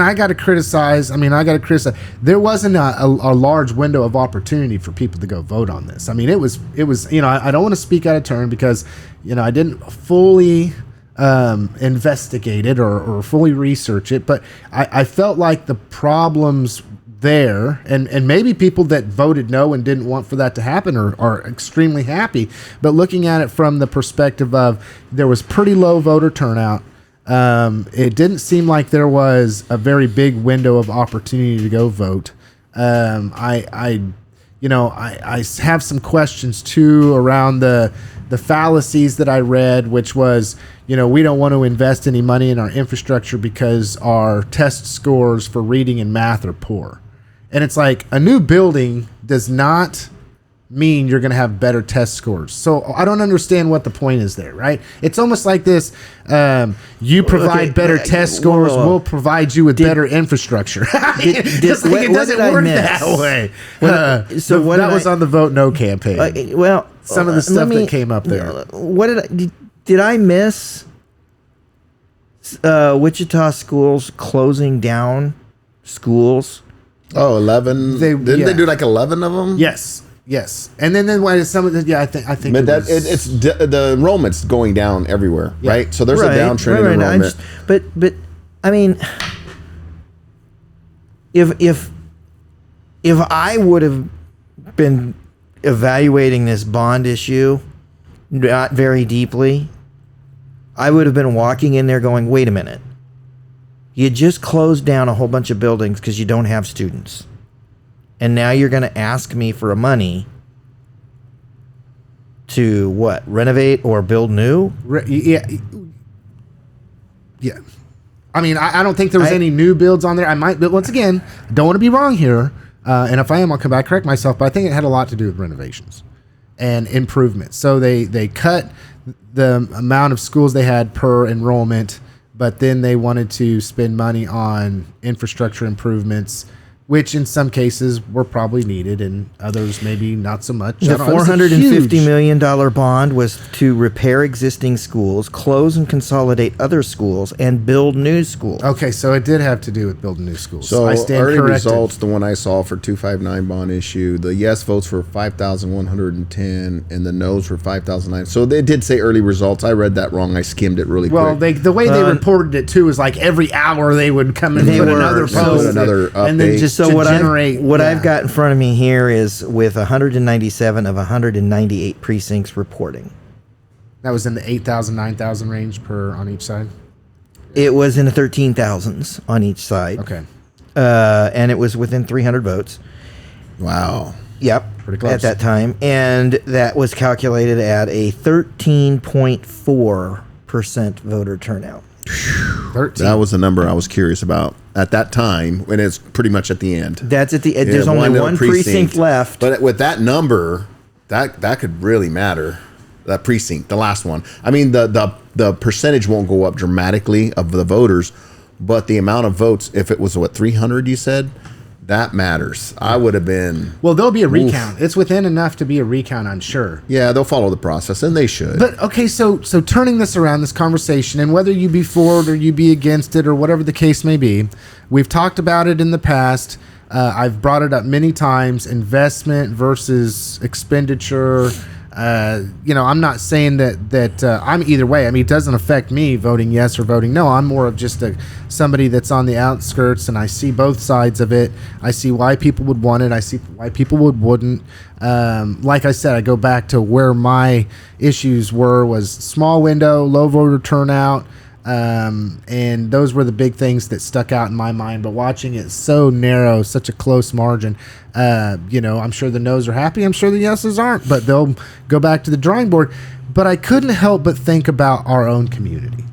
I got to criticize. I mean, I got to criticize. There wasn't a large window of opportunity for people to go vote on this. I mean, it was. I don't want to speak out of turn because I didn't fully investigate it or fully research it, but I felt like the problems there, and maybe people that voted no and didn't want for that to happen are extremely happy. But looking at it from the perspective of there was pretty low voter turnout, it didn't seem like there was a very big window of opportunity to go vote. I have some questions too around the fallacies that I read, which was, we don't want to invest any money in our infrastructure because our test scores for reading and math are poor. And it's like a new building does not mean you're going to have better test scores. So I don't understand what the point is there, right? It's almost like this, you provide better test scores, we'll provide you with better infrastructure. It doesn't work that way. That was on the Vote No campaign. Some of the stuff that came up there. What did I miss? Wichita schools closing down schools. Oh, 11. Didn't they do like 11 of them? Yes. And then why is some of the I think But it's the enrollment's going down everywhere, right? So there's a downtrend in enrollment. But I mean, if I would have been evaluating this bond issue not very deeply, I would have been walking in there going, wait a minute. You just closed down a whole bunch of buildings because you don't have students. And now you're going to ask me for money to what? Renovate or build new? Yeah. I mean, I don't think there was any new builds on there. I might, but once again, don't want to be wrong here. And if I am, I'll come back, correct myself. But I think it had a lot to do with renovations and improvements. So they cut the amount of schools they had per enrollment, but then they wanted to spend money on infrastructure improvements, which in some cases were probably needed and others maybe not so much. The $450 million bond was to repair existing schools, close and consolidate other schools, and build new schools. Okay, so it did have to do with building new schools. So I stand early corrected. results, the one I saw for 259 bond issue, the yes votes were 5,110 and the no's were 5,009. So they did say early results. I read that wrong. I skimmed it really quick. Well, the way they reported it too is like every hour they would come in and put another post, another and then update. just So to what generate. I've got in front of me here is with 197 of 198 precincts reporting. That was in the 8,000, 9,000 range per on each side. It was in the 13,000s on each side. Okay. And it was within 300 votes. Wow. Yep. Pretty close. At that time. And that was calculated at a 13.4% voter turnout. 13. That was the number I was curious about at that time, when it's pretty much at the end. That's at the there's only little one precinct left. But with that number, that could really matter. That precinct, the last one. I mean, the percentage won't go up dramatically of the voters, but the amount of votes, if it was 300, you said, that matters. I would have been. Well, there'll be a recount. It's within enough to be a recount, I'm sure. Yeah, they'll follow the process, and they should. But okay, so turning this around, this conversation, and whether you be for it or you be against it or whatever the case may be, we've talked about it in the past. I've brought it up many times: investment versus expenditure. I'm not saying that I'm either way. I mean, it doesn't affect me voting yes or voting no. I'm more of just somebody that's on the outskirts, and I see both sides of it. I see why people would want it. I see why people wouldn't. Like I said, I go back to where my issues was small window, low voter turnout, and those were the big things that stuck out in my mind. But watching it so narrow, such a close margin, I'm sure the no's are happy. I'm sure the yeses aren't, but they'll go back to the drawing board. But I couldn't help but think about our own community.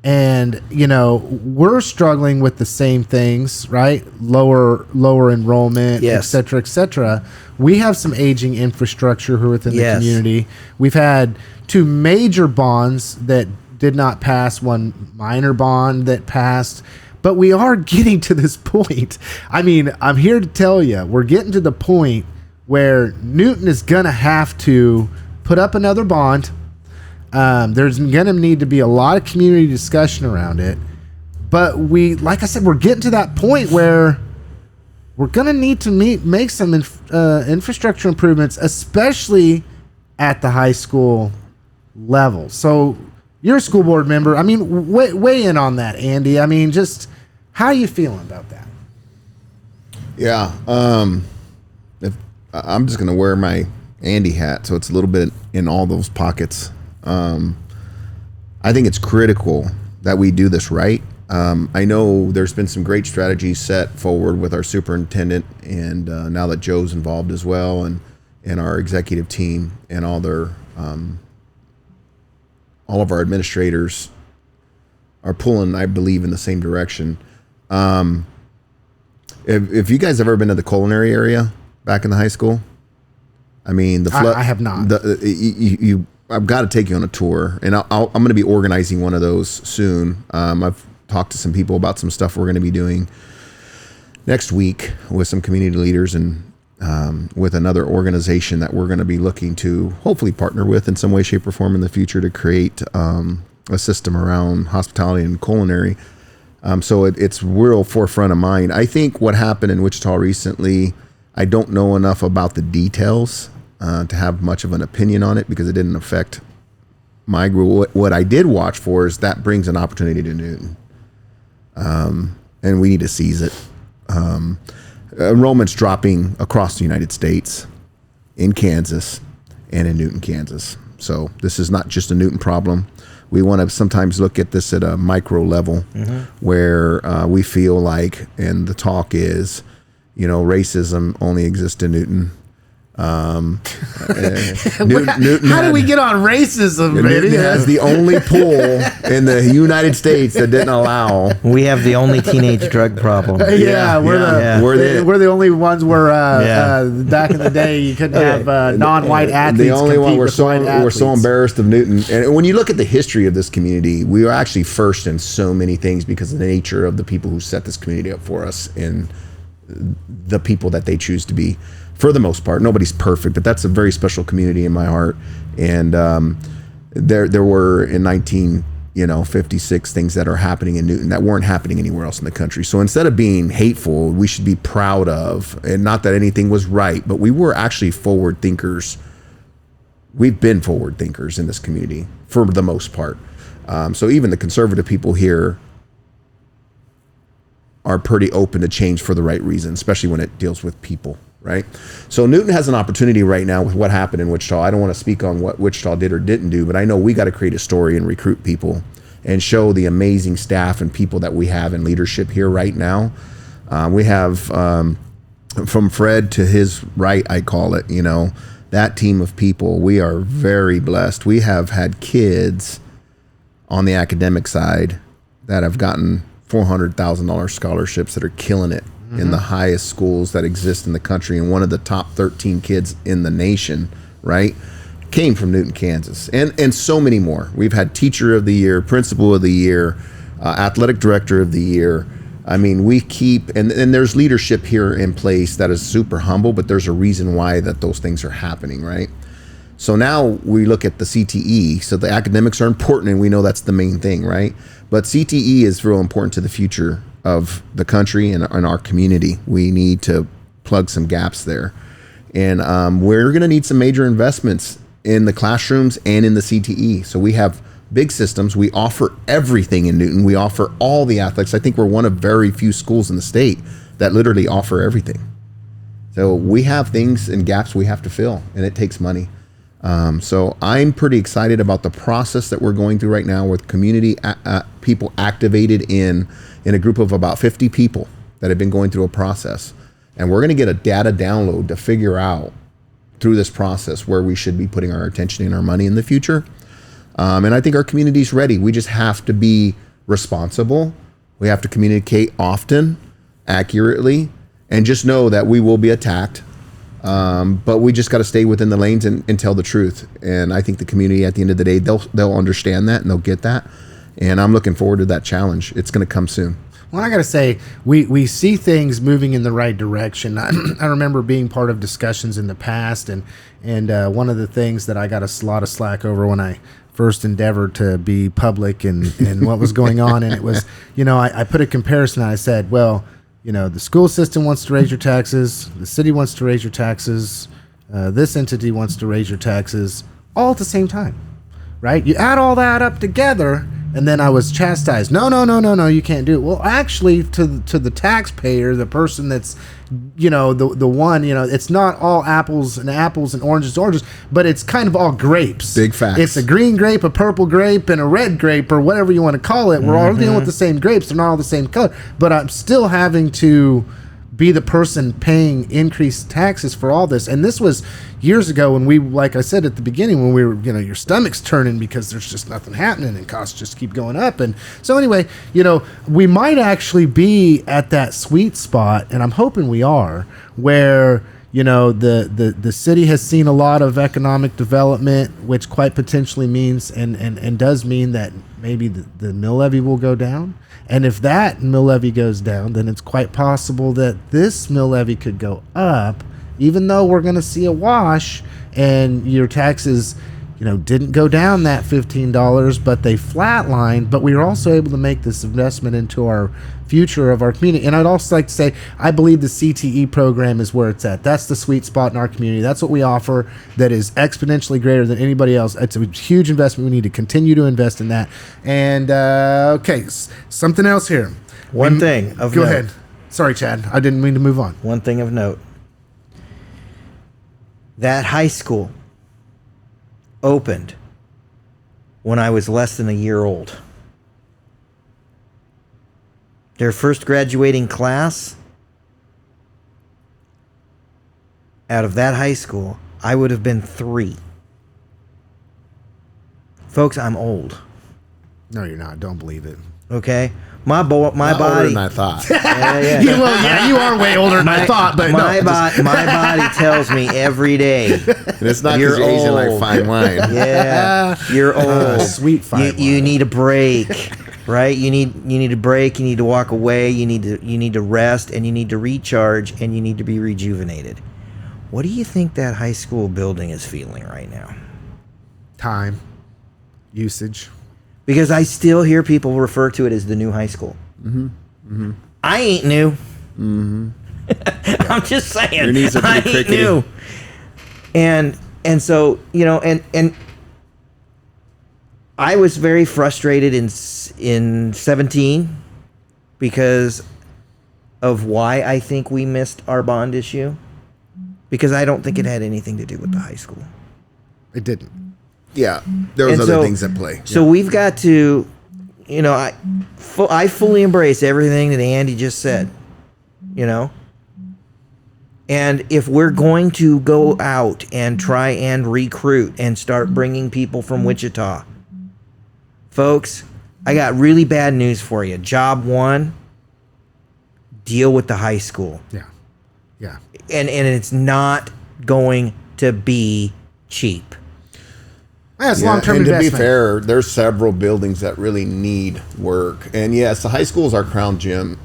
And, we're struggling with the same things, right? Lower enrollment, Yes. et cetera, et cetera. We have some aging infrastructure here within Yes. the community. We've had 2 major bonds that did not pass, 1 minor bond that passed. But we are getting to this point. I mean, I'm here to tell you, we're getting to the point where Newton is going to have to put up another bond. There's going to need to be a lot of community discussion around it. But like I said, we're getting to that point where we're going to need to make some infrastructure improvements, especially at the high school level. So you're a school board member. I mean, weigh in on that, Andy. I mean, just how are you feeling about that? Yeah. I'm just going to wear my Andy hat, so it's a little bit in all those pockets. I think it's critical that we do this right. I know there's been some great strategies set forward with our superintendent, and now that Joe's involved as well, and our executive team, and all of our administrators are pulling, I believe, in the same direction. If you guys have ever been to the culinary area back in the high school, I mean, I have not. I've got to take you on a tour, and I'm going to be organizing one of those soon. I've talked to some people about some stuff we're going to be doing next week with some community leaders and with another organization that we're going to be looking to hopefully partner with in some way, shape, or form in the future to create a system around hospitality and culinary. So it's real forefront of mind. I think what happened in Wichita recently, I don't know enough about the details to have much of an opinion on it because it didn't affect my group. What I did watch for is that brings an opportunity to Newton. And we need to seize it. Enrollment's dropping across the United States, in Kansas, and in Newton, Kansas. So this is not just a Newton problem. We want to sometimes look at this at a micro level where we feel like, and the talk is, racism only exists in Newton. Newton How do we get on racism, Newton has the only pool in the United States that didn't allow. We have the only teenage drug problem. We're the only ones where back in the day you couldn't have non-white athletes. The only one we're so athletes. embarrassed of Newton. And when you look at the history of this community, we are actually first in so many things because of the nature of the people who set this community up for us and the people that they choose to be. For the most part, nobody's perfect, but that's a very special community in my heart. And there were in 1956 things that are happening in Newton that weren't happening anywhere else in the country. So instead of being hateful, we should be proud of, and not that anything was right, but we were actually forward thinkers. We've been forward thinkers in this community for the most part. So even the conservative people here are pretty open to change for the right reason, especially when it deals with people. Right. So Newton has an opportunity right now with what happened in Wichita. I don't want to speak on what Wichita did or didn't do, but I know we got to create a story and recruit people and show the amazing staff and people that we have in leadership here right now. We have from Fred to his right, I call it, that team of people. We are very blessed. We have had kids on the academic side that have gotten $400,000 scholarships that are killing it. In the highest schools that exist in the country, and one of the top 13 kids in the nation, right, came from Newton, Kansas, and so many more. We've had Teacher of the Year, Principal of the Year, Athletic Director of the Year. I mean, we keep, and there's leadership here in place that is super humble, but there's a reason why that those things are happening, right? So now we look at the CTE. So the academics are important, and we know that's the main thing, right? But CTE is real important to the future of the country and our community. We need to plug some gaps there. And we're going to need some major investments in the classrooms and in the CTE. So we have big systems. We offer everything in Newton. We offer all the athletics. I think we're one of very few schools in the state that literally offer everything. So we have things and gaps we have to fill, and it takes money. So I'm pretty excited about the process that we're going through right now with community people activated in a group of about 50 people that have been going through a process. And we're going to get a data download to figure out through this process where we should be putting our attention and our money in the future. And I think our community's ready. We just have to be responsible. We have to communicate often, accurately, and just know that we will be attacked. But we just got to stay within the lanes and tell the truth. And I think the community, at the end of the day, they'll understand that and they'll get that. And I'm looking forward to that challenge. It's going to come soon. Well, I got to say, we see things moving in the right direction. I remember being part of discussions in the past, and one of the things that I got a lot of slack over when I first endeavored to be public and what was going on, and it was, I put a comparison. I said, well, the school system wants to raise your taxes, the city wants to raise your taxes, this entity wants to raise your taxes, all at the same time, right? You add all that up together. And then I was chastised. No, you can't do it. Well, actually, to the taxpayer, the person that's, the one, it's not all apples and oranges, but it's kind of all grapes. Big facts. It's a green grape, a purple grape, and a red grape, or whatever you want to call it. We're all dealing with the same grapes. They're not all the same color. But I'm still having to be the person paying increased taxes for all this. And this was years ago when we, like I said at the beginning, when we were, your stomach's turning because there's just nothing happening and costs just keep going up. And so anyway, we might actually be at that sweet spot, and I'm hoping we are, where, the city has seen a lot of economic development, which quite potentially means and does mean that maybe the mill levy will go down. And if that mill levy goes down, then it's quite possible that this mill levy could go up, even though we're going to see a wash and your taxes, didn't go down that $15, but they flatlined. But we were also able to make this investment into our future of our community. And I'd also like to say, I believe the CTE program is where it's at. That's the sweet spot in our community. That's what we offer that is exponentially greater than anybody else. It's a huge investment. We need to continue to invest in that. And, okay, something else here. One thing of note. Go ahead. Sorry, Chad. I didn't mean to move on. One thing of note. That high school opened when I was less than a year old. Their first graduating class out of that high school, I would have been 3. Folks, I'm old. No, you're not. Don't believe it. Okay? My body. Older than I thought. Yeah. You are way older than I thought, but my body tells me every day. And it's not because you're Asian like fine wine. Yeah, you're old. Sweet fine wine. You need a break, right? You need a break. You need to walk away. You need to rest, and you need to recharge, and you need to be rejuvenated. What do you think that high school building is feeling right now? Time, usage. Because I still hear people refer to it as the new high school. Mm-hmm. Mm-hmm. I ain't new. Mm-hmm. I'm just saying. Your knees are I pretty ain't crickety. new. And so, and I was very frustrated in 17 because of why I think we missed our bond issue. Because I don't think it had anything to do with the high school. It didn't. Yeah, there was other things at play. So we've got to, I fully embrace everything that Andy just said, And if we're going to go out and try and recruit and start bringing people from Wichita, folks, I got really bad news for you. Job 1, deal with the high school. Yeah. And it's not going to be cheap. That's long-term and investment. To be fair, there's several buildings that really need work. And yes, the high school is our crown gym.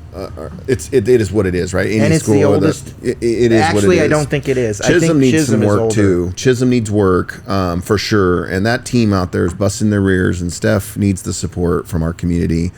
It is what it is, right? Any and it's school the oldest. It is actually, what it is. I don't think it is. Chisholm I think needs Chisholm some work older. too. Chisholm needs work for sure. And that team out there is busting their rears, and Steph needs the support from our community.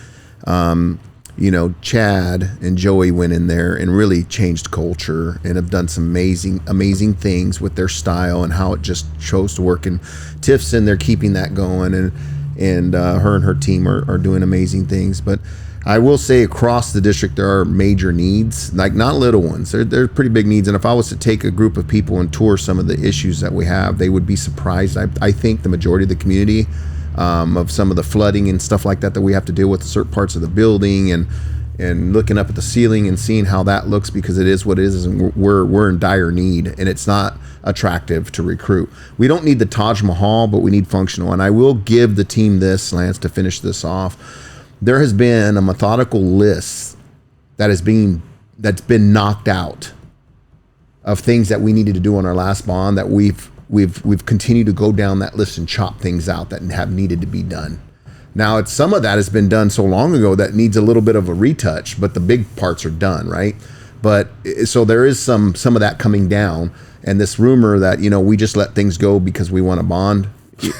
Chad and Joey went in there and really changed culture and have done some amazing things with their style and how it just chose to work. And Tiff's in there keeping that going, and her and her team are doing amazing things. But I will say across the district there are major needs, like not little ones. They're pretty big needs. And if I was to take a group of people and tour some of the issues that we have, they would be surprised. I think the majority of the community of some of the flooding and stuff like that we have to deal with certain parts of the building, and looking up at the ceiling and seeing how that looks, because it is what it is, and we're in dire need, and it's not attractive to recruit. We don't need the Taj Mahal, but we need functional. And I will give the team this, Lance, to finish this off. there has been a methodical list that's been knocked out of things that we needed to do on our last bond, that we've continued to go down that list and chop things out that have needed to be done. Now, it's some of that has been done so long ago that needs a little bit of a retouch, but the big parts are done, right? But so there is some of that coming down, and this rumor that, you know, we just let things go because we want a bond.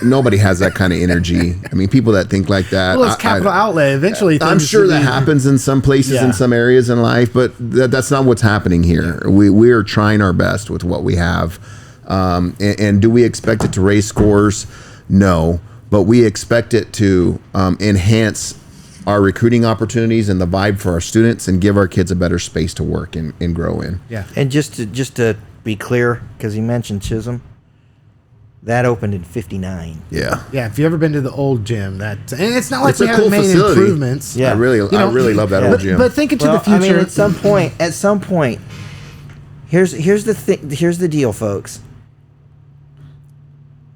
Nobody has that kind of energy. I mean, people that think like that. Well, it's capital outlay. Eventually, I'm sure that happens in some places, in some areas in life, but that's not what's happening here. We are trying our best with what we have. And do we expect it to raise scores? No, but we expect it to enhance our recruiting opportunities and the vibe for our students, and give our kids a better space to work and grow in. Yeah. And just to be clear, because he mentioned Chisholm, that opened in '59. Yeah. Yeah, if you've ever been to the old gym, and it's not like It's we a haven't cool made facility. improvements. Yeah. I really love that old gym. But thinking to the Well, future, I mean, at some point, here's the deal, folks.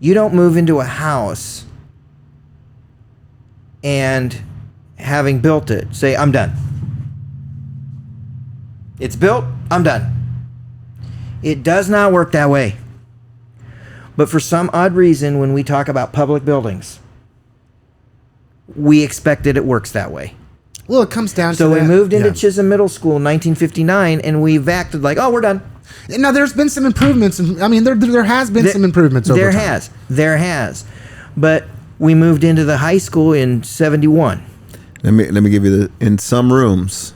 You don't move into a house and, having built it, say, I'm done. It's built, I'm done. It does not work that way. But for some odd reason, when we talk about public buildings, we expect that it works that way. well, it comes down to So we that. moved into Yeah. Chisholm Middle School in 1959, and we've acted like, oh, we're done. Now, there's been some improvements. I mean, there has been some improvements over time. There has. But we moved into the high school in 71. Let me give you in some rooms,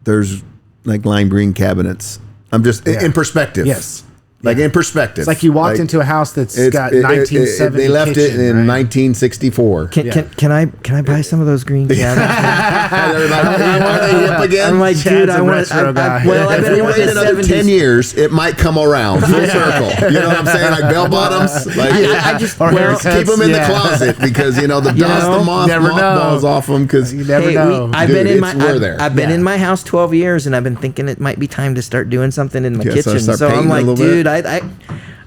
there's like lime green cabinets. I'm just in perspective. Yes. Like in perspective. It's like you walked into a house that's got 1970. They left it kitchen, in right? 1964. Can I buy some of those green cabinets? They're like, are they hip again? I'm like, dude, Chad's I a want. retro guy. Well, I've If been we in wait the another 70s. 10 years, it might come around full circle. You know what I'm saying? Like bell bottoms. Like, I just Or well, haircuts. keep them in Yeah. the closet because, you know, the You dust, know, the never know. mothballs off them because You never Hey, know. I've Dude, been in my it's- we're there. I've been Yeah. in my house 12 years, and I've been thinking it might be time to start doing something in my Yeah, so kitchen. start So I'm painting a like, little bit. dude,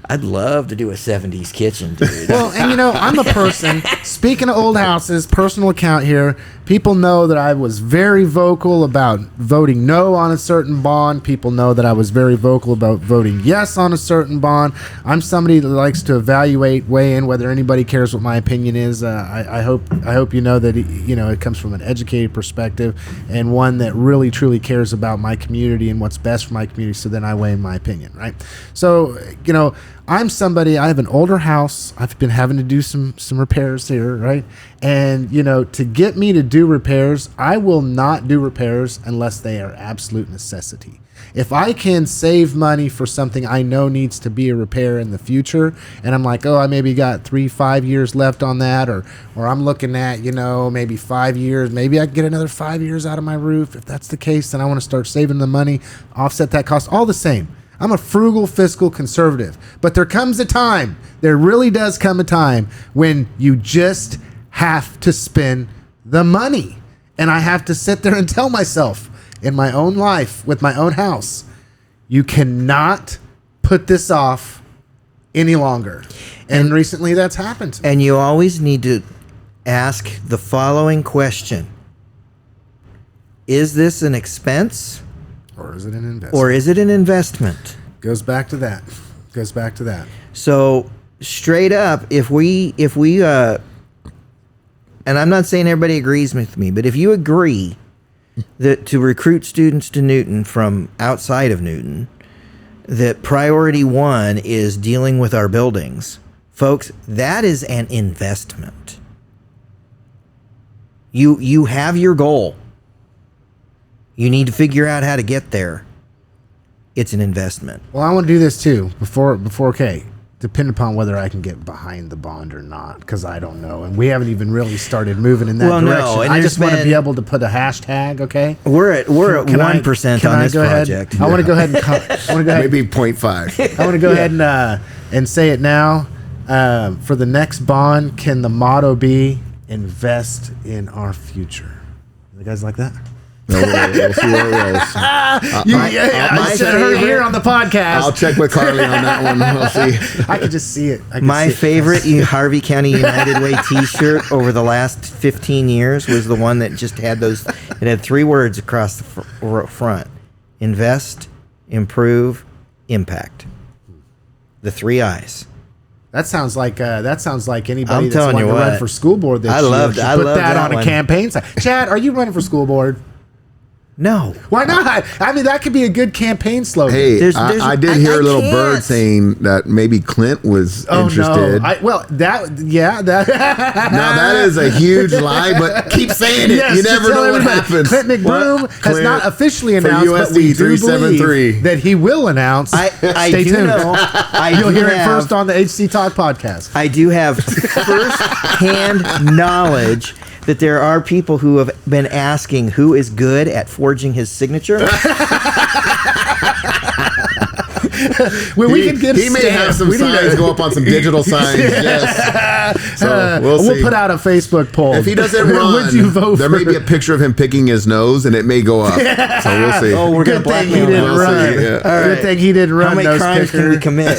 I'd love to do a 70s kitchen, dude. Well, and you know, I'm a person, speaking of old houses, personal account here, people know that I was very vocal about voting no on a certain bond. People know that I was very vocal about voting yes on a certain bond. I'm somebody that likes to evaluate, weigh in, whether anybody cares what my opinion is. I hope you know that, you know, it comes from an educated perspective and one that really, truly cares about my community and what's best for my community. So then I weigh in my opinion, right? So, you know, I have an older house. I've been having to do some repairs here, right? And, you know, to get me to do repairs, I will not do repairs unless they are absolute necessity. If I can save money for something I know needs to be a repair in the future, and I'm like, oh, I maybe got 3-5 years left on that, or I'm looking at, you know, maybe 5 years, maybe I can get another 5 years out of my roof. If that's the case, then I want to start saving the money, offset that cost, all the same. I'm a frugal fiscal conservative, but there really does come a time when you just have to spend the money. And I have to sit there and tell myself in my own life with my own house, you cannot put this off any longer. And recently that's happened. And you always need to ask the following question. Is this an expense Or is it an investment? or is it an investment? Goes back to that. So straight up, if we and I'm not saying everybody agrees with me, but if you agree that to recruit students to Newton from outside of Newton, that priority one is dealing with our buildings, folks, that is an investment. You have your goal. You need to figure out how to get there. It's an investment. Well, I want to do this too before okay. Depend upon whether I can get behind the bond or not, because I don't know, and we haven't even really started moving in that Well, no, direction. and I there's just want to been- be able to put a hashtag. Okay, We're at Can I- 1% can on I this go ahead? project. I want to go ahead and Maybe 0.5. I want to go ahead and say it now. For the next bond, can the motto be invest in our future? You guys like that? We'll see where it goes. I said her here on the podcast. I'll check with Carly on that one. We'll see. I could just see it. My favorite Harvey County United Way T-shirt over the last 15 years was the one that just had those. It had 3 words across the front: invest, improve, impact. The 3 I's. That sounds like anybody I'm that's telling wanting you to run what. for school board this I year loved- should I put loved that that on a one. campaign site. Chad, are you running for school board? No. Why not? I mean, that could be a good campaign slogan. Hey, There's- I did hear a little can't. bird saying that maybe Clint was Oh interested. no! That. Now that is a huge lie, but keep saying it. Yes, You never tell know what everybody. happens. Clint McBroom has Clint not officially for announced, but we USD do 373. believe that he will announce. I Stay do tuned. know. You'll hear it first on the HC Talk podcast. I do have first-hand knowledge that there are people who have been asking who is good at forging his signature. Well, we can get. He may have some signs go up on some digital signs. Yes. So we'll see. Put out a Facebook poll. If he doesn't run, would you vote there for? may be a picture of him picking his nose, and it may go up. So we'll see. Oh, we're Good gonna thing he blackmail didn't him. We'll run. see, yeah. All Good right. thing he didn't run. How many nose crimes can kicker. we commit?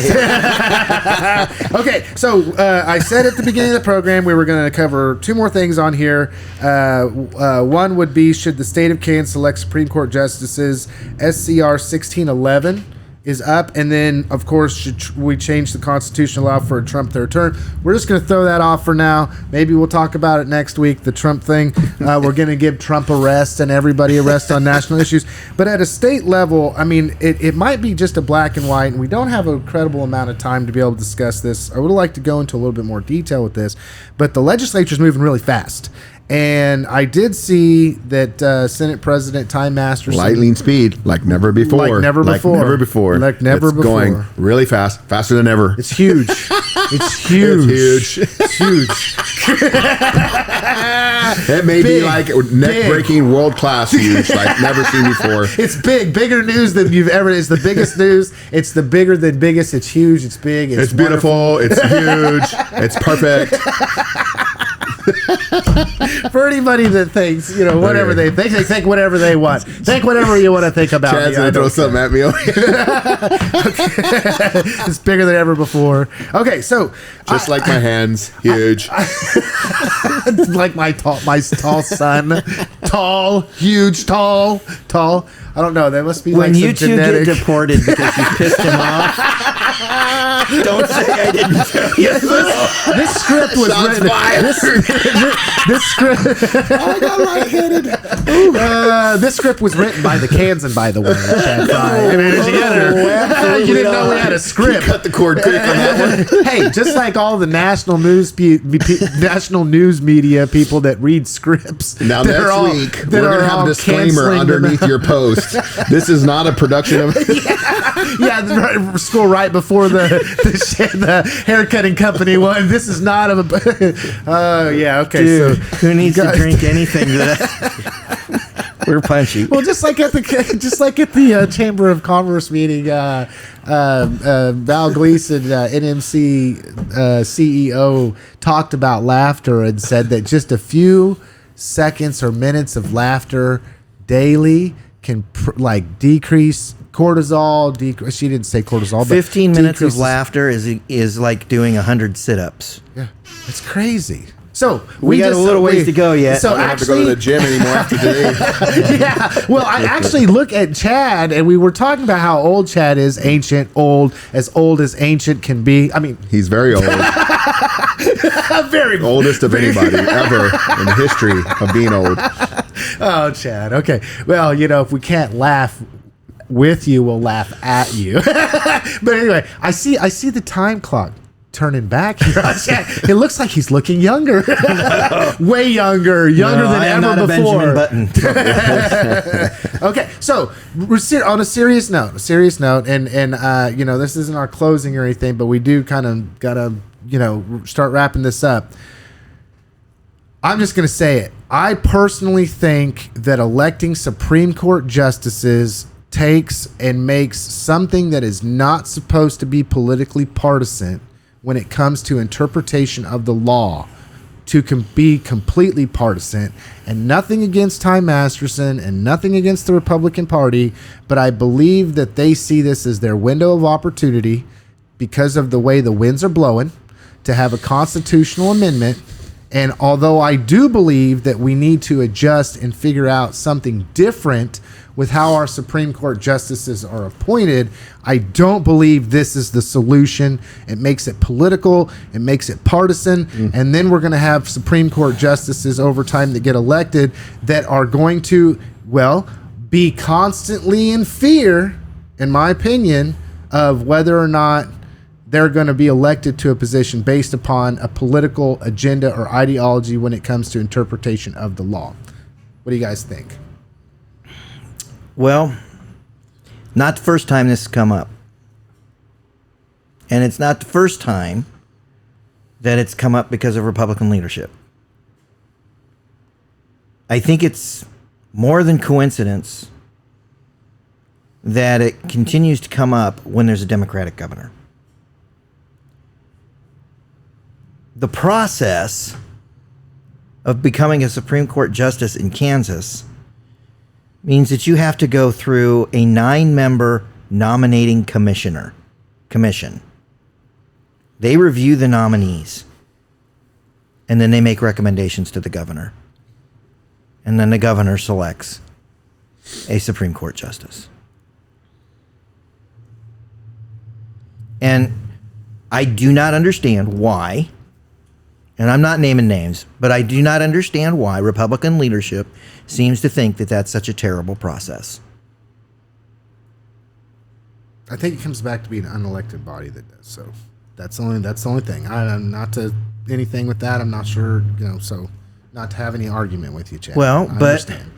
Okay, so I said at the beginning of the program we were going to cover 2 more things on here. One would be, should the state of Kansas select Supreme Court justices? SCR 1611 is up, and then of course should we change the Constitution to allow for a Trump third term? We're just going to throw that off for now. Maybe we'll talk about it next week. The Trump thing. We're going to give Trump arrest and everybody arrest on national issues. But at a state level, I mean, it might be just a black and white, and we don't have a credible amount of time to be able to discuss this. I would like to go into a little bit more detail with this, but the legislature is moving really fast. And I did see that Senate President Ty Masterson, Lightning speed, like never before. Like never before. It's going really fast, faster than ever. it's huge. It's huge. It's huge. It's huge. It may Big, be like neck-breaking, world-class huge, like never seen before. It's big, bigger news than you've ever. It's the biggest news. It's the bigger than biggest. It's huge. It's big. It's beautiful. It's huge. It's perfect. For anybody that thinks, whatever they think whatever they want. Think whatever you want to think about. Chad's me. I gonna throw don't something at me over here. It's bigger than ever before. Okay, so Just like my hands, huge. like my tall son, tall, huge, tall. I don't know. That must be When like you some two genetic. get deported because you pissed him off, don't say I didn't tell you. This script was Shots written. fired. This script. I got lightheaded. This script was written by the Kansan, by the way. Chad Fry. I mean, you didn't know we had a script. Cut the cord quick on that one. Hey, just like all the national news media people that read scripts. Now that are all- next week, that we're are gonna have all a disclaimer canceling them underneath out. your post. This is not a production of. Yeah, the school right before the haircutting company one. This is not a. Oh yeah, okay. Dude, So who needs to drink anything that we're punchy? well, just like at the Chamber of Commerce meeting, Val Gleason, NMC CEO, talked about laughter and said that just a few seconds or minutes of laughter daily can decrease cortisol. She didn't say cortisol, but 15 minutes of decreases- laughter is like doing 100 sit-ups. Yeah, it's crazy. So We got a little ways to go yet. So I don't have to go to the gym anymore after today. yeah. Well, I actually look at Chad, and we were talking about how old Chad is, ancient, old as ancient can be. I mean, He's very old. very Oldest of anybody ever in the history of being old. Oh, Chad. Okay. Well, if we can't laugh with you, we'll laugh at you. But anyway, I see the time clock turning back here on Chad. It looks like he's looking younger. Way younger No, than I am ever not a before. Benjamin Button. Okay, so we're on a serious note, and this isn't our closing or anything, but we do kind of gotta start wrapping this up. I'm just gonna say it. I personally think that electing Supreme Court justices takes and makes something that is not supposed to be politically partisan when it comes to interpretation of the law to be completely partisan. And nothing against Ty Masterson and nothing against the Republican Party, but I believe that they see this as their window of opportunity because of the way the winds are blowing to have a constitutional amendment. And although I do believe that we need to adjust and figure out something different with how our Supreme Court justices are appointed, I don't believe this is the solution. It makes it political. It makes it partisan. And then we're going to have Supreme Court justices over time that get elected that are going to, well, be constantly in fear, in my opinion, of whether or not they're going to be elected to a position based upon a political agenda or ideology when it comes to interpretation of the law. What do you guys think? Well, not the first time this has come up. And it's not the first time that it's come up because of Republican leadership. I think it's more than coincidence that it continues to come up when there's a Democratic governor. The process of becoming a Supreme Court justice in Kansas means that you have to go through a 9-member nominating commission. They review the nominees, and then they make recommendations to the governor. And then the governor selects a Supreme Court justice. And I do not understand why, and I'm not naming names, but I do not understand why Republican leadership seems to think that that's such a terrible process. I think it comes back to being an unelected body that does. So that's the only thing. I'm not to anything with that. I'm not sure, so not to have any argument with you, Chad. Well, I but understand.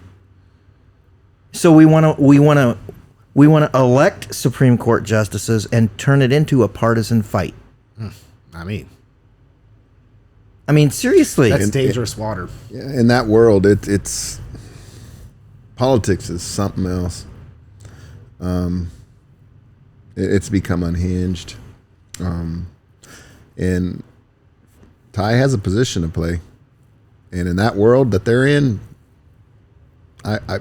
So we want to elect Supreme Court justices and turn it into a partisan fight. I mean, seriously. That's dangerous water. In that world, it's politics is something else. It's become unhinged. And Ty has a position to play. And in that world that they're in, I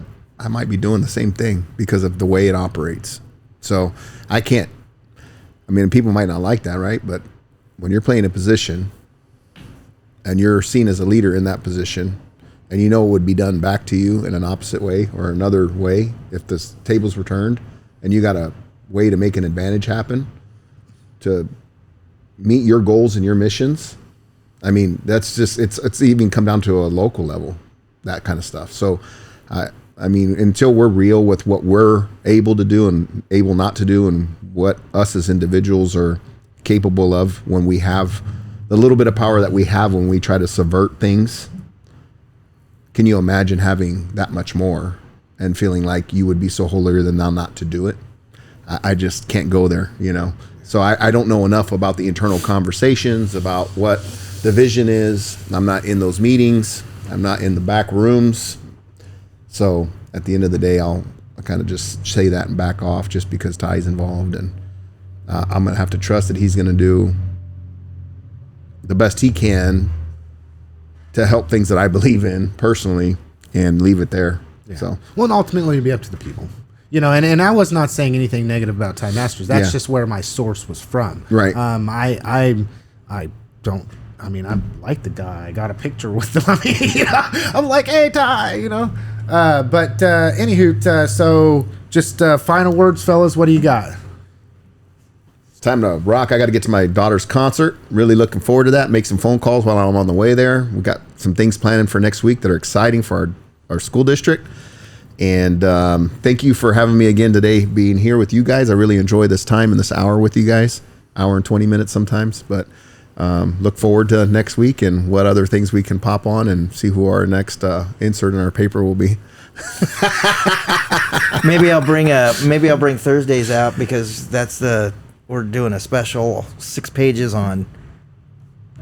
might be doing the same thing because of the way it operates. So people might not like that, right? But when you're playing a position and you're seen as a leader in that position, and it would be done back to you in an opposite way or another way if the tables were turned, and you got a way to make an advantage happen to meet your goals and your missions. I mean, that's just, it's even come down to a local level, that kind of stuff. So, until we're real with what we're able to do and able not to do and what us as individuals are capable of when we have the little bit of power that we have when we try to subvert things, can you imagine having that much more and feeling like you would be so holier than thou not to do it? I just can't go there, So I don't know enough about the internal conversations, about what the vision is. I'm not in those meetings. I'm not in the back rooms. So at the end of the day, I'll kind of just say that and back off just because Ty's involved. And I'm going to have to trust that he's going to do the best he can to help things that I believe in personally and leave it there. Yeah. So, well, and ultimately it'd be up to the people, and I was not saying anything negative about Ty Masters. That's just where my source was from. Right. I like the guy. I got a picture with him. I'm like, hey, Ty, but anywho, so just final words, fellas. What do you got? Time to rock. I got to get to my daughter's concert. Really looking forward to that. Make some phone calls while I'm on the way there. We got some things planning for next week that are exciting for our school district. And thank you for having me again today, being here with you guys. I really enjoy this time and this hour with you guys. Hour and 20 minutes sometimes. But look forward to next week and what other things we can pop on and see who our next insert in our paper will be. Maybe I'll bring Thursdays out because we're doing a special 6 pages on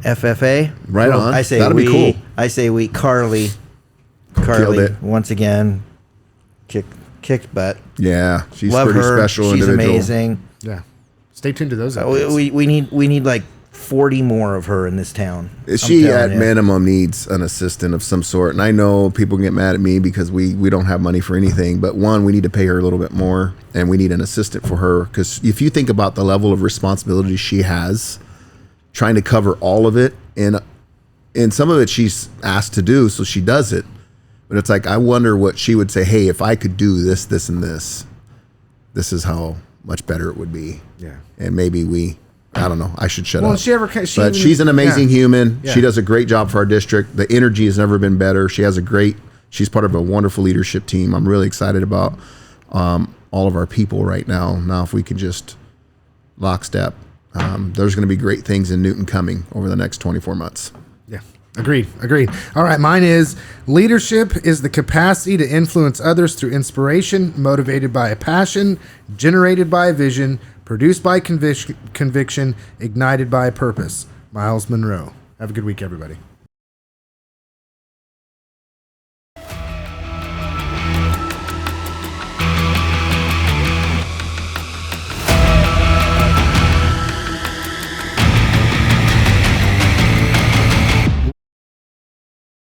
FFA. Right on. I say that'll be cool. I say we. Carly once again kicked butt. Yeah, she's Love pretty her. special She's individual. Amazing. Yeah. Stay tuned to those episodes. We need like 40 more of her in this town. She at minimum needs an assistant of some sort. And I know people get mad at me because we don't have money for anything. But one, we need to pay her a little bit more, and we need an assistant for her. Because if you think about the level of responsibility she has, trying to cover all of it, and some of it she's asked to do, so she does it. But it's like, I wonder what she would say, hey, if I could do this, this, and this is how much better it would be. Yeah. And maybe I don't know. I should shut up. But she's an amazing human. Yeah. She does a great job for our district. The energy has never been better. She's part of a wonderful leadership team. I'm really excited about all of our people right now. Now, if we can just lockstep, there's going to be great things in Newton coming over the next 24 months. Yeah. Agreed. All right. Mine is leadership is the capacity to influence others through inspiration, motivated by a passion, generated by a vision, produced by conviction, ignited by a purpose. Miles Monroe. Have a good week, everybody.